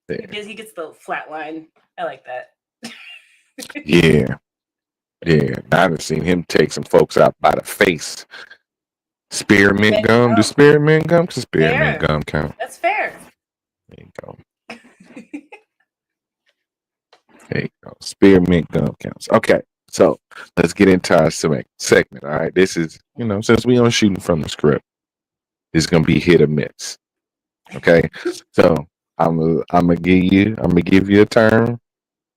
Yeah. He gets the flat line. I like that. Yeah. Yeah. I've seen him take some folks out by the face. Spearmint gum. Do spearmint gum? Because spearmint gum count. That's fair. There you go. There you go. Spearmint gum counts. Okay. So let's get into our segment. All right. This is, since we are shooting from the script, it's gonna be hit or miss. Okay. So I'm gonna give you a term.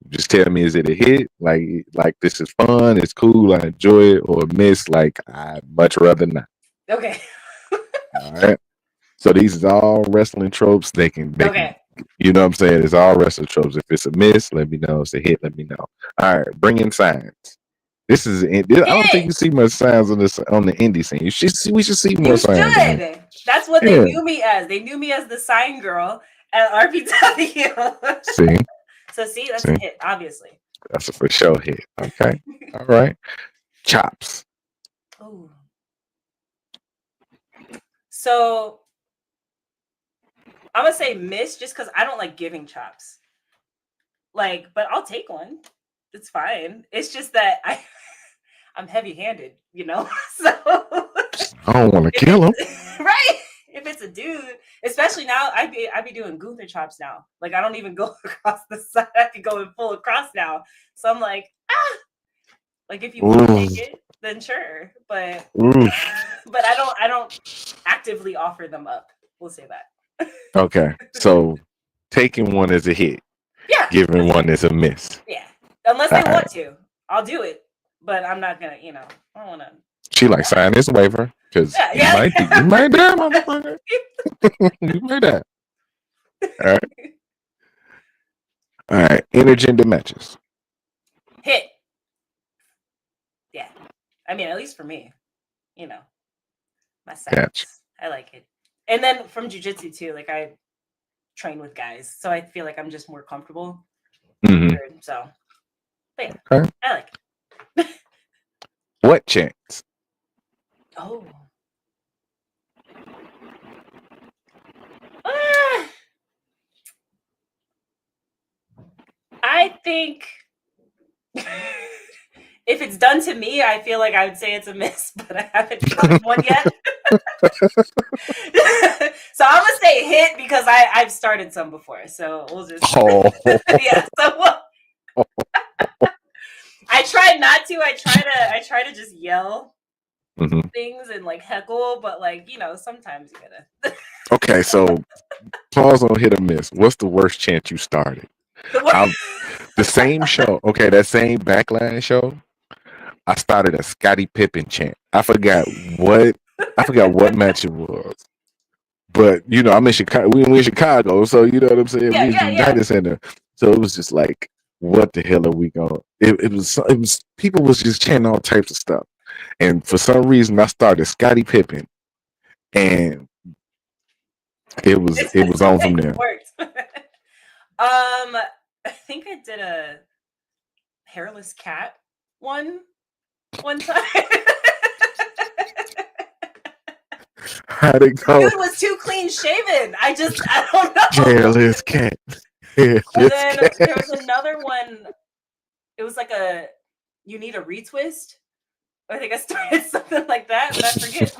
Just tell me, is it a hit? Like this is fun, it's cool, I enjoy it, or a miss, like I'd much rather not. Okay. All right. So these is all wrestling tropes. They can you know what I'm saying? It's all wrestling tropes. If it's a miss, let me know. If it's a hit, let me know. All right, bring in signs. This is I don't think you see much signs on the indie scene. We should see more signs. That's what they knew me as. They knew me as the sign girl at RPW. See? So that's a hit, obviously. That's a for sure hit. Okay. All right. Chops. Oh. So I'm gonna say miss just because I don't like giving chops. But I'll take one. It's fine. It's just that I'm heavy-handed, So I don't want to kill him. Right? If it's a dude, especially now, I be doing Gunther chops now. I don't even go across the side. I be going full across now. So I'm like, if you want to take it, then sure. But I don't actively offer them up. We'll say that. Okay. So taking one is a hit. Yeah. Giving one is a miss. Yeah. Unless they want to. I'll do it. But I'm not gonna, I don't wanna. She sign this waiver. Because you might die, motherfucker. You might die. All right. Intergender matches. Hit. Yeah. I mean, at least for me. My size. Gotcha. I like it. And then from jiu-jitsu too, I train with guys. So I feel like I'm just more comfortable. Mm-hmm. So yeah. Okay. I like it. What chance? Oh. I think if it's done to me, I feel like I would say it's a miss, but I haven't gotten one yet. So I'm gonna say hit because I've started some before. So we'll just yeah. So I try not to. I try to just yell things and heckle, but sometimes you gotta. Okay, so pause on hit or miss. What's the worst chant you started? The same show. Okay, that same Backline show. I started a Scottie Pippen chant. I forgot what match it was. But I'm in Chicago. We're in Chicago, so you know what I'm saying. We was in United Center, so it was just like, what the hell are we going? It was people was just chanting all types of stuff, and for some reason I started Scottie Pippen, and it was on from there. I think I did a hairless cat one time. How'd it go? Dude was too clean shaven. I don't know. Hairless cat. And then there was another one. It was you need a retwist. I think I started something like that, but I forget.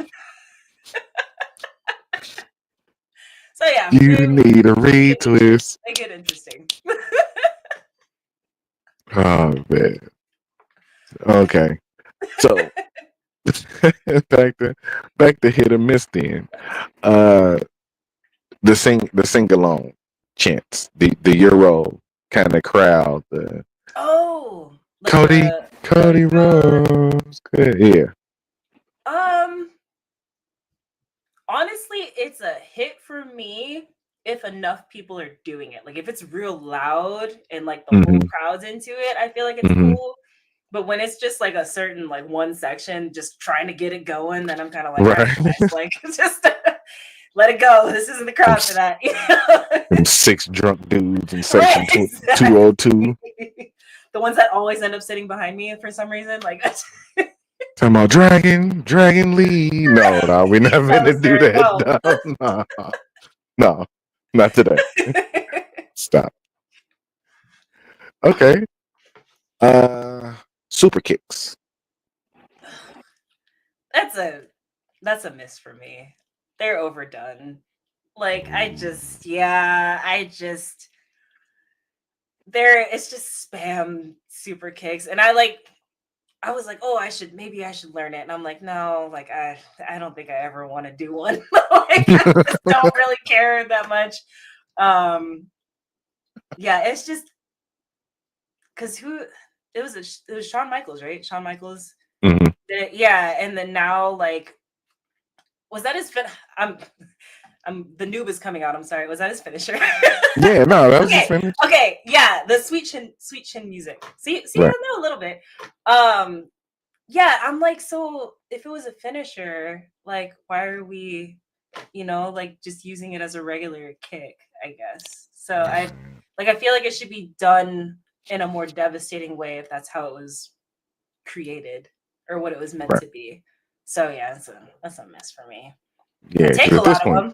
So yeah. You need a retwist. They get interesting. Oh man. Okay. So back to hit or miss then. The sing along chants, the Euro kind of crowd, Cody Rhodes. Good. Yeah. Honestly, it's a hit for me if enough people are doing it. Like if it's real loud and like the whole Hmm. crowd's into it, I feel like it's Hmm. cool. But when it's just like a certain like one section just trying to get it going, then I'm kind of like, all right, Right. guys, like just let it go. This isn't the them, crowd for that. You know? them 6 drunk dudes in Right, section exactly. 202. The ones that always end up sitting behind me for some reason, like Talking about Dragon Lee. No, no, we're not no, gonna do sir, that. no. No, no, no, not today. Stop. Okay. Uh, super kicks. That's a miss for me. They're overdone. Like I just there it's just spam super kicks and I was like, oh, maybe I should learn it. And I'm like, no, like I don't think I ever want to do one. Like I just don't really care that much. Um yeah, it's just because it was Shawn Michaels, right? Shawn Michaels Hmm. did it, yeah, and then now like was that his I'm the noob is coming out. I'm sorry. Was that his finisher? Yeah, no, that was his Okay. finish. Okay. Yeah. The sweet chin music. See, Right. I know a little bit. Um, yeah, I'm like, so if it was a finisher, like, why are we, like just using it as a regular kick, I guess. So I feel like it should be done in a more devastating way if that's how it was created or what it was meant Right. to be. So yeah, that's a mess for me. I Yeah, because take a at this lot of point, them.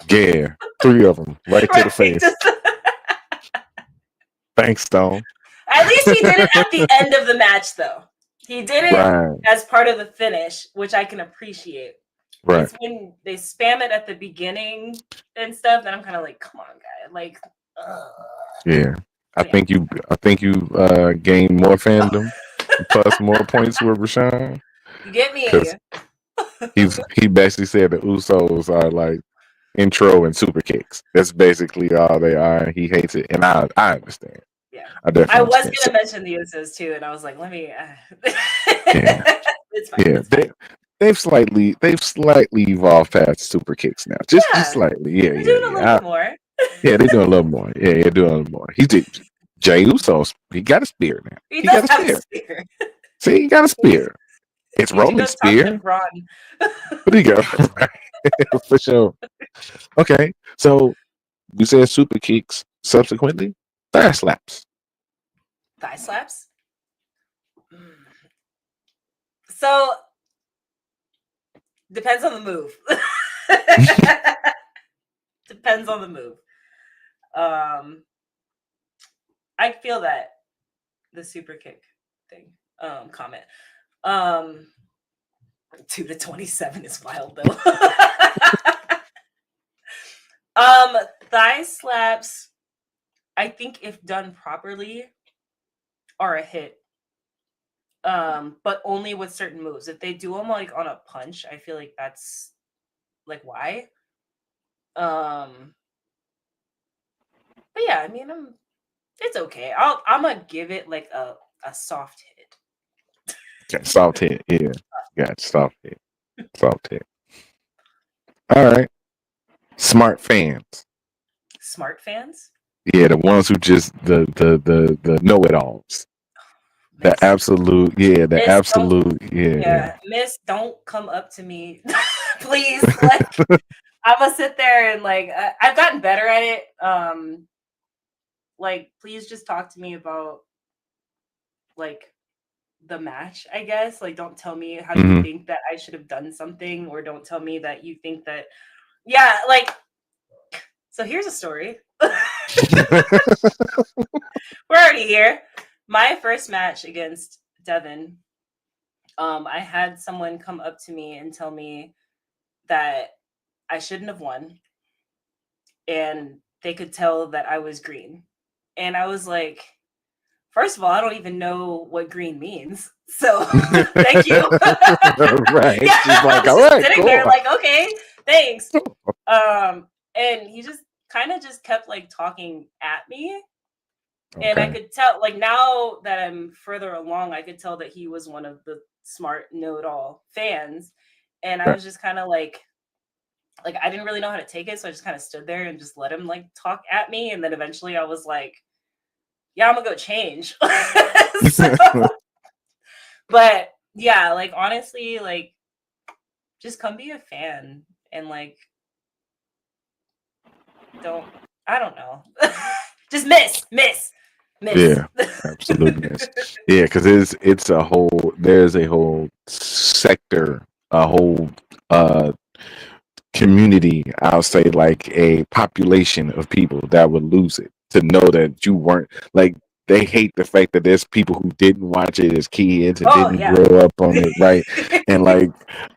yeah, 3 of them right to the Right. face. Thanks, Stone. At least he did it at the end of the match, though. He did it Right, as part of the finish, which I can appreciate. right. It's when they spam it at the beginning and stuff that I'm kind of like, come on, guy. Like, ugh. Yeah, I Yeah. think you. I think you gained more fandom, plus more points with Rashawn, You get me. because he basically said the Usos are like intro and super kicks. That's basically all they are. He hates it, and I understand. Yeah. I I definitely was understand. gonna mention the Usos too, and I was like, let me. Yeah, It's fine. yeah. It's fine. They've slightly evolved past super kicks now. Just Yeah, slightly. Yeah, they're yeah, doing a little yeah. bit more. Yeah, they're doing a little more. Yeah, they're doing a little more. He did. Jay Uso, he got a spear now. He He does got a have a spear. spear. See, he got a spear. It's You Rolly do talk to Spear. Braun. But he go for sure. Okay, so we said super kicks. Subsequently, thigh slaps. Thigh slaps. So depends on the move. Depends on the move. Um, I feel that the super kick thing. Comment. Um, 2 to 27 is wild though. um, Thigh slaps. I think if done properly, are a hit. But only with certain moves. If they do them like on a punch, I feel like that's like why. Um, but yeah, I mean, it's okay. I'm gonna give it like a soft hit. Got soft hit. Yeah, got soft hit. Soft hit. All right. Smart fans. Smart fans, Yeah, the ones who just the know it alls. The miss, absolute. Yeah, the miss, don't, absolute. Yeah, yeah. yeah, miss, don't come up to me, please. Like, I'm gonna sit there and like, I've gotten better at it. Like, please just talk to me about like the match, I guess. Like, don't tell me how you Hmm. think that I should have done something, or don't tell me that you think that, yeah, like, so here's a story. We're already here. My first match against Devin, I had someone come up to me and tell me that I shouldn't have won, and they could tell that I was green. And I was like, first of all, I don't even know what green means. So thank you. Right. Yeah, She's I like, was all just right, sitting cool. there like, okay, thanks. And he just kind of just kept like talking at me. And I Okay. could tell, like, now that I'm further along, I could tell that he was one of the smart know-it-all fans. and I was just kind of like I didn't really know how to take it, so I just kind of stood there and just let him like talk at me, and then eventually I was like, yeah, I'm gonna go change. So, but yeah, like honestly, like just come be a fan and like don't I don't know. Just miss. Yeah, absolutely. Yeah, because it's a whole there's a whole sector, a whole uh community, I'll say like a population of people that would lose it to know that you weren't like they hate the fact that there's people who didn't watch it as kids and Oh didn't yeah. grow up on it, right? And like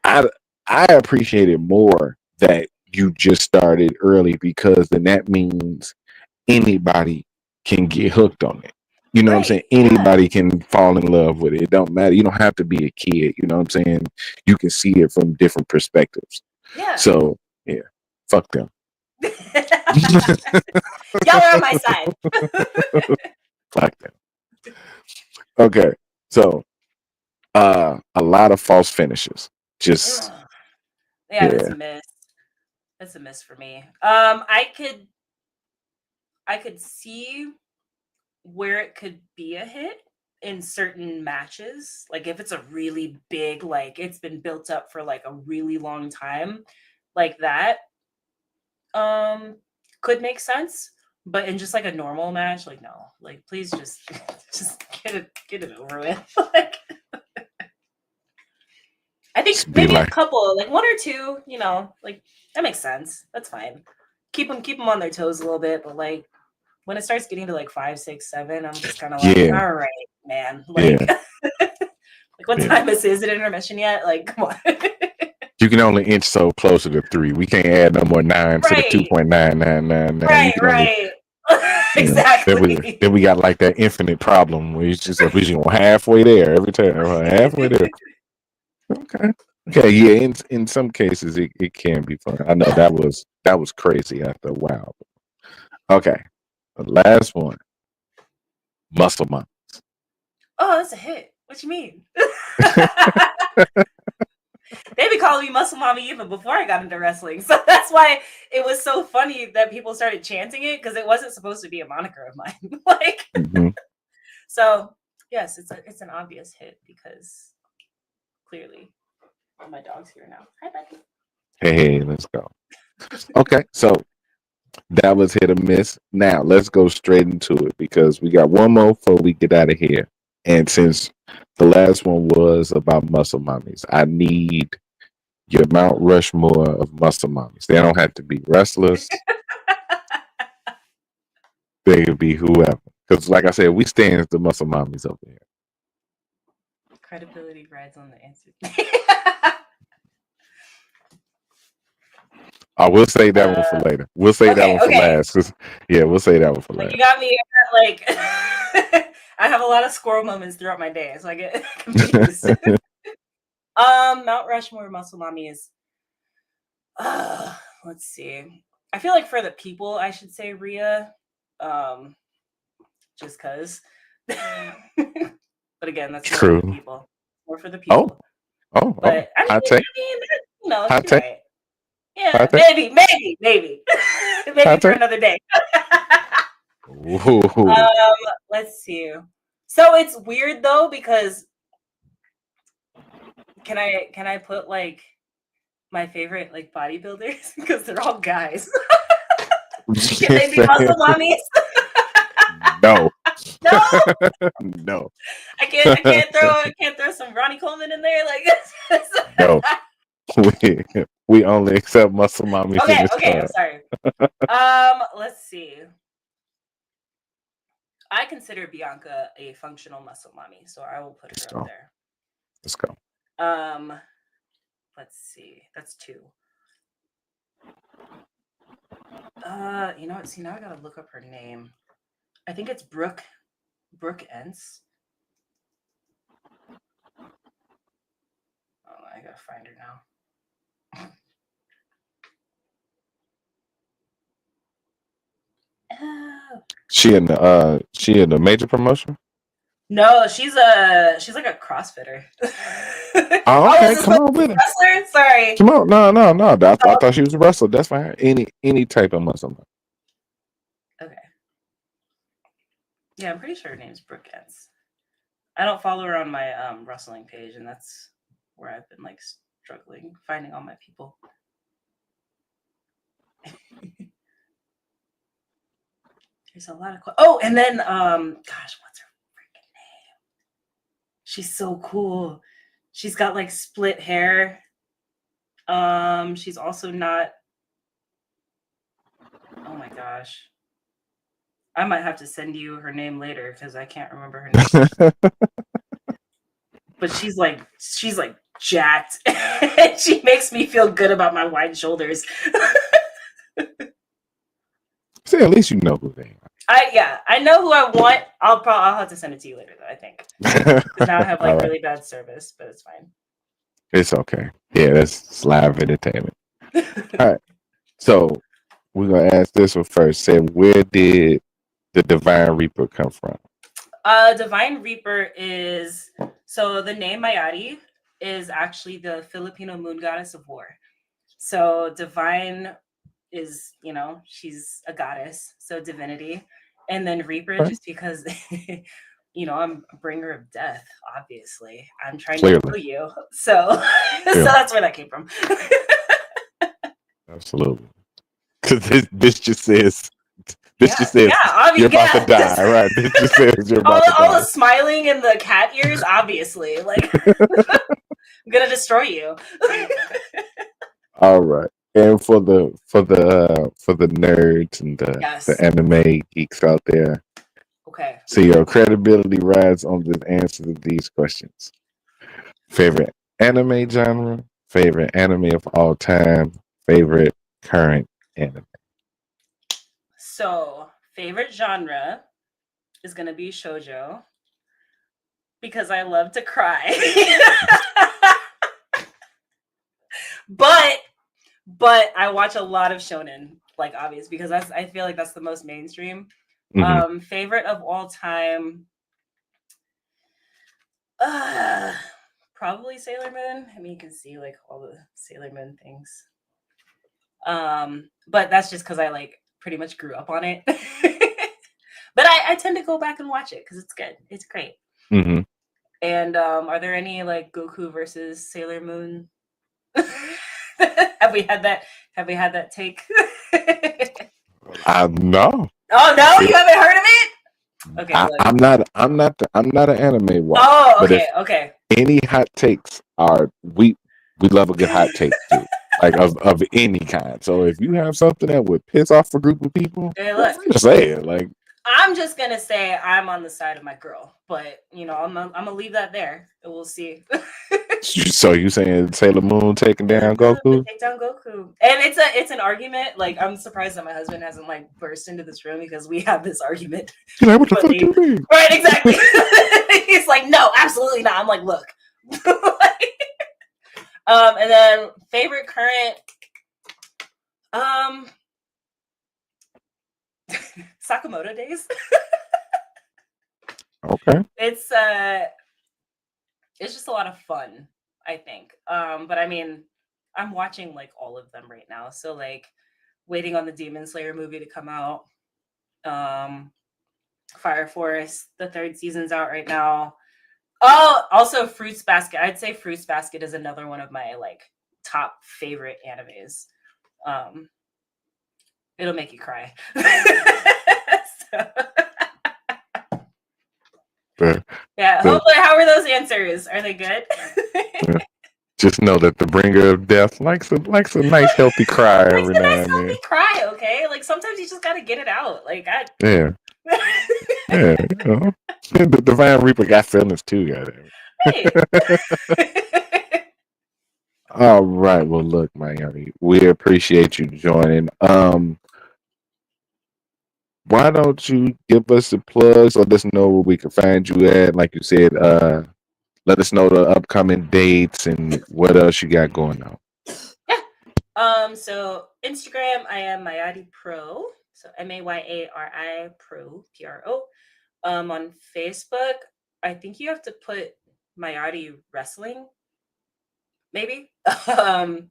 I I appreciate it more that you just started early because then that means anybody can get hooked on it. You know what I'm saying? Right. Yeah. Anybody can fall in love with it. It don't matter. You don't have to be a kid. You know what I'm saying? You can see it from different perspectives. Yeah. So yeah, fuck them. Y'all are on my side. Fuck them. Okay, so a lot of false finishes. Just Yeah, that's a yeah, miss. That's a miss for me. I could see where it could be a hit in certain matches. Like if it's a really big, like it's been built up for like a really long time, like that, um, could make sense. But in just like a normal match, like no, like please just just get it over with. Like I think just be maybe a like, couple, like one or two, you know, like that makes sense. That's fine. Keep them on their toes a little bit, but like when it starts getting to like 5, 6, 7, I'm just kind of like, yeah, all right, man. Like, yeah, like what yeah. time is it? Is it intermission yet? Like, come on. You can only inch so closer to 3. We can't add no more 9 to the Right, 2.999. We right, can only, right. you know. Then we Exactly. got like that infinite problem where it's just like we just go halfway there every time, halfway there. Okay. Okay. Yeah. In some cases, it can be fun. I know Yeah. that was crazy after a while. Okay. The last one, muscle mom. Oh, that's a hit. What you mean? They be calling me muscle mommy even before I got into wrestling. So that's why it was so funny that people started chanting it because it wasn't supposed to be a moniker of mine. Like, Mm-hmm. so yes, it's an obvious hit because clearly my dog's here now. Hi, buddy. Hey, let's go. Okay. So that was hit or miss. Now let's go straight into it because we got one more before we get out of here. And since the last one was about muscle mommies, I need your Mount Rushmore of muscle mommies. They don't have to be wrestlers. They could be whoever. Because like I said, we stand as the muscle mommies over here. Credibility rides on the answer. I will save that one for later. We'll save that Okay, one for okay. last. Yeah, we'll save that one for Like you last. got me like I have a lot of squirrel moments throughout my day, so I get confused. Mount Rushmore muscle mommy is let's see. I feel like for the people I should say Rhea. Um just cause. But again, that's more for the True. people. More for the Oh, people. oh, oh. But I Hot take. mean, you know, Hot she's take. right. Yeah, Hot take. maybe. Maybe Hot for take. another day. Ooh. Let's see. So it's weird though because can I put like my favorite like bodybuilders because they're all guys. Can they be muscle mommies? No. No, No. I can't throw some Ronnie Coleman in there like. No. We only accept muscle mommies in Okay, this okay, I'm club. sorry. Let's see. I consider Bianca a functional muscle mommy, so I will put Let's her up go. there. Let's go. Let's see. That's 2. You know what? See, now I gotta look up her name. I think it's Brooke Entz. Oh, I gotta find her now. Oh, She in the major promotion? No, she's like a CrossFitter. Oh, Oh, okay. is this Come like on a with it. wrestler? Sorry. Come on. No, no, no. I thought she was a wrestler. That's fine. Any type of muscle. Okay. Yeah, I'm pretty sure her name's Brooke Hens. I don't follow her on my wrestling page, and that's where I've been like struggling finding all my people. There's a lot of and then gosh, what's her freaking name? She's so cool. She's got like split hair. She's also not. Oh my gosh. I might have to send you her name later because I can't remember her name. But she's like jacked. She makes me feel good about my wide shoulders. See, at least you know who they I know who I want. I'll have to send it to you later though, I think. Because now I have like All right. really bad service, but it's fine. It's okay. Yeah, that's live entertainment. All right. So we're gonna ask this one first. Say, where did the Divine Reaper come from? Divine Reaper is so the name Mayari is actually the Filipino moon goddess of war. So divine is, she's a goddess, so divinity. And then Reaper, Right. just because I'm a bringer of death, obviously. I'm trying Clearly. to kill you. So so that's where that came from. Absolutely. Because this just says you're about to die, right? This just says you're about to die. All the smiling and the cat ears, obviously. Like I'm gonna destroy you. All right. And for the nerds and the anime geeks out there. Okay. So your credibility rides on the answer to these questions. Favorite anime genre, favorite anime of all time, favorite current anime. So, favorite genre is going to be shoujo because I love to cry. but I watch a lot of shonen, like obvious, because I feel like that's the most mainstream. Mm-hmm. Favorite of all time, probably Sailor Moon. I mean, you can see like all the Sailor Moon things. But that's just because I like pretty much grew up on it. But I tend to go back and watch it because it's good. It's great. Mm-hmm. And are there any like Goku versus Sailor Moon? Have we had that take? No. Oh no, you haven't heard of it? Okay, I'm not an anime watcher. Oh, okay, okay. Any hot takes are we love a good hot take too. Like of any kind. So if you have something that would piss off a group of people, just say it. Like I'm just gonna say I'm on the side of my girl, but I'm gonna leave that there. And we'll see. So you saying Sailor Moon taking down Goku? Take down Goku, and it's an argument. Like I'm surprised that my husband hasn't like burst into this room because we have this argument. You're like, what the fuck you mean? Right, exactly. He's like, no, absolutely not. I'm like, look. And then favorite current, Sakamoto Days. Okay. It's just a lot of fun, I think. But I mean, I'm watching like all of them right now. So like waiting on the Demon Slayer movie to come out. Fire Force, the 3rd season's out right now. Oh, also Fruits Basket. I'd say Fruits Basket is another one of my like top favorite animes. It'll make you cry. Yeah. Hopefully, how are those answers? Are they good? Just know that the bringer of death likes a nice healthy cry every now and then. Cry, okay? Like sometimes you just gotta get it out. Like yeah. Yeah. The Divine Reaper got feelings too, goddamn. Hey. All right. Well, look, Mayari, we appreciate you joining. Why don't you give us the plugs or let us know where we can find you at? Like you said, let us know the upcoming dates and what else you got going on. Yeah. So Instagram, I am Mayari Pro. So Mayari Pro, PRO. On Facebook, I think you have to put Mayari wrestling, maybe. um,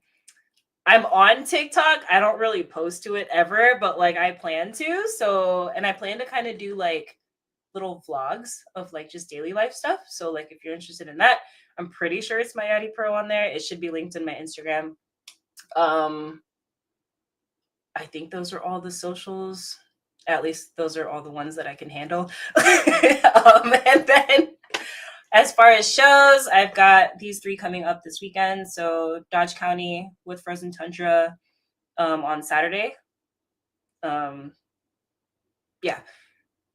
I'm on TikTok. I don't really post to it ever, but like I plan to. So, and I plan to kind of do like little vlogs of like just daily life stuff. So, like if you're interested in that, I'm pretty sure it's Mayari Pro on there. It should be linked in my Instagram. I think those are all the socials. At least those are all the ones that I can handle. And then as far as shows, I've got these 3 coming up this weekend. So Dodge County with Frozen Tundra on Saturday. Yeah.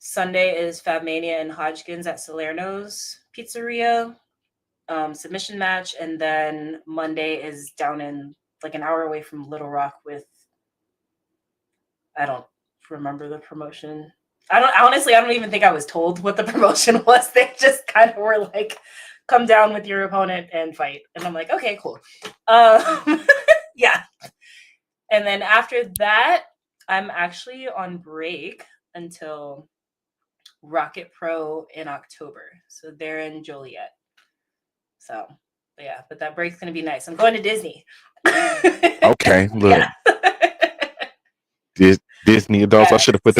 Sunday is Fab Mania and Hodgkins at Salerno's Pizzeria. Submission match. And then Monday is down in like an hour away from Little Rock with, I don't remember the promotion. I don't even think I was told what the promotion was. They just kind of were like, come down with your opponent and fight. And I'm like, okay, cool. Yeah. And then after that, I'm actually on break until Rocket Pro in October. So they're in Joliet. So, yeah, but that break's going to be nice. I'm going to Disney. Okay, look. Yeah. Disney adults. Yes. I should have put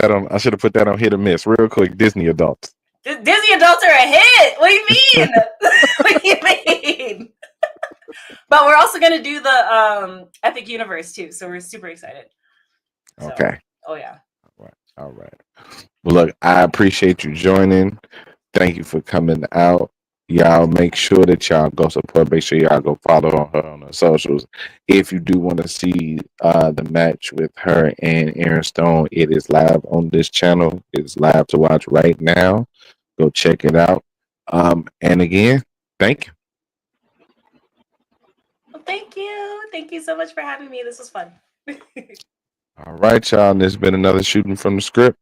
that on hit or miss real quick. Disney adults. Disney adults are a hit. What do you mean? What do you mean? But we're also going to do the Epic Universe too, so we're super excited. Okay. Oh yeah. All right. Well, look, I appreciate you joining. Thank you for coming out. Y'all make sure that y'all go support. Make sure y'all go follow her on her socials. If you do want to see the match with her and Aaron Stone, it is live on this channel. It's live to watch right now. Go check it out. And again, thank you. Well, thank you. Thank you so much for having me. This was fun. All right, y'all. And this has been another Shooting from the Script.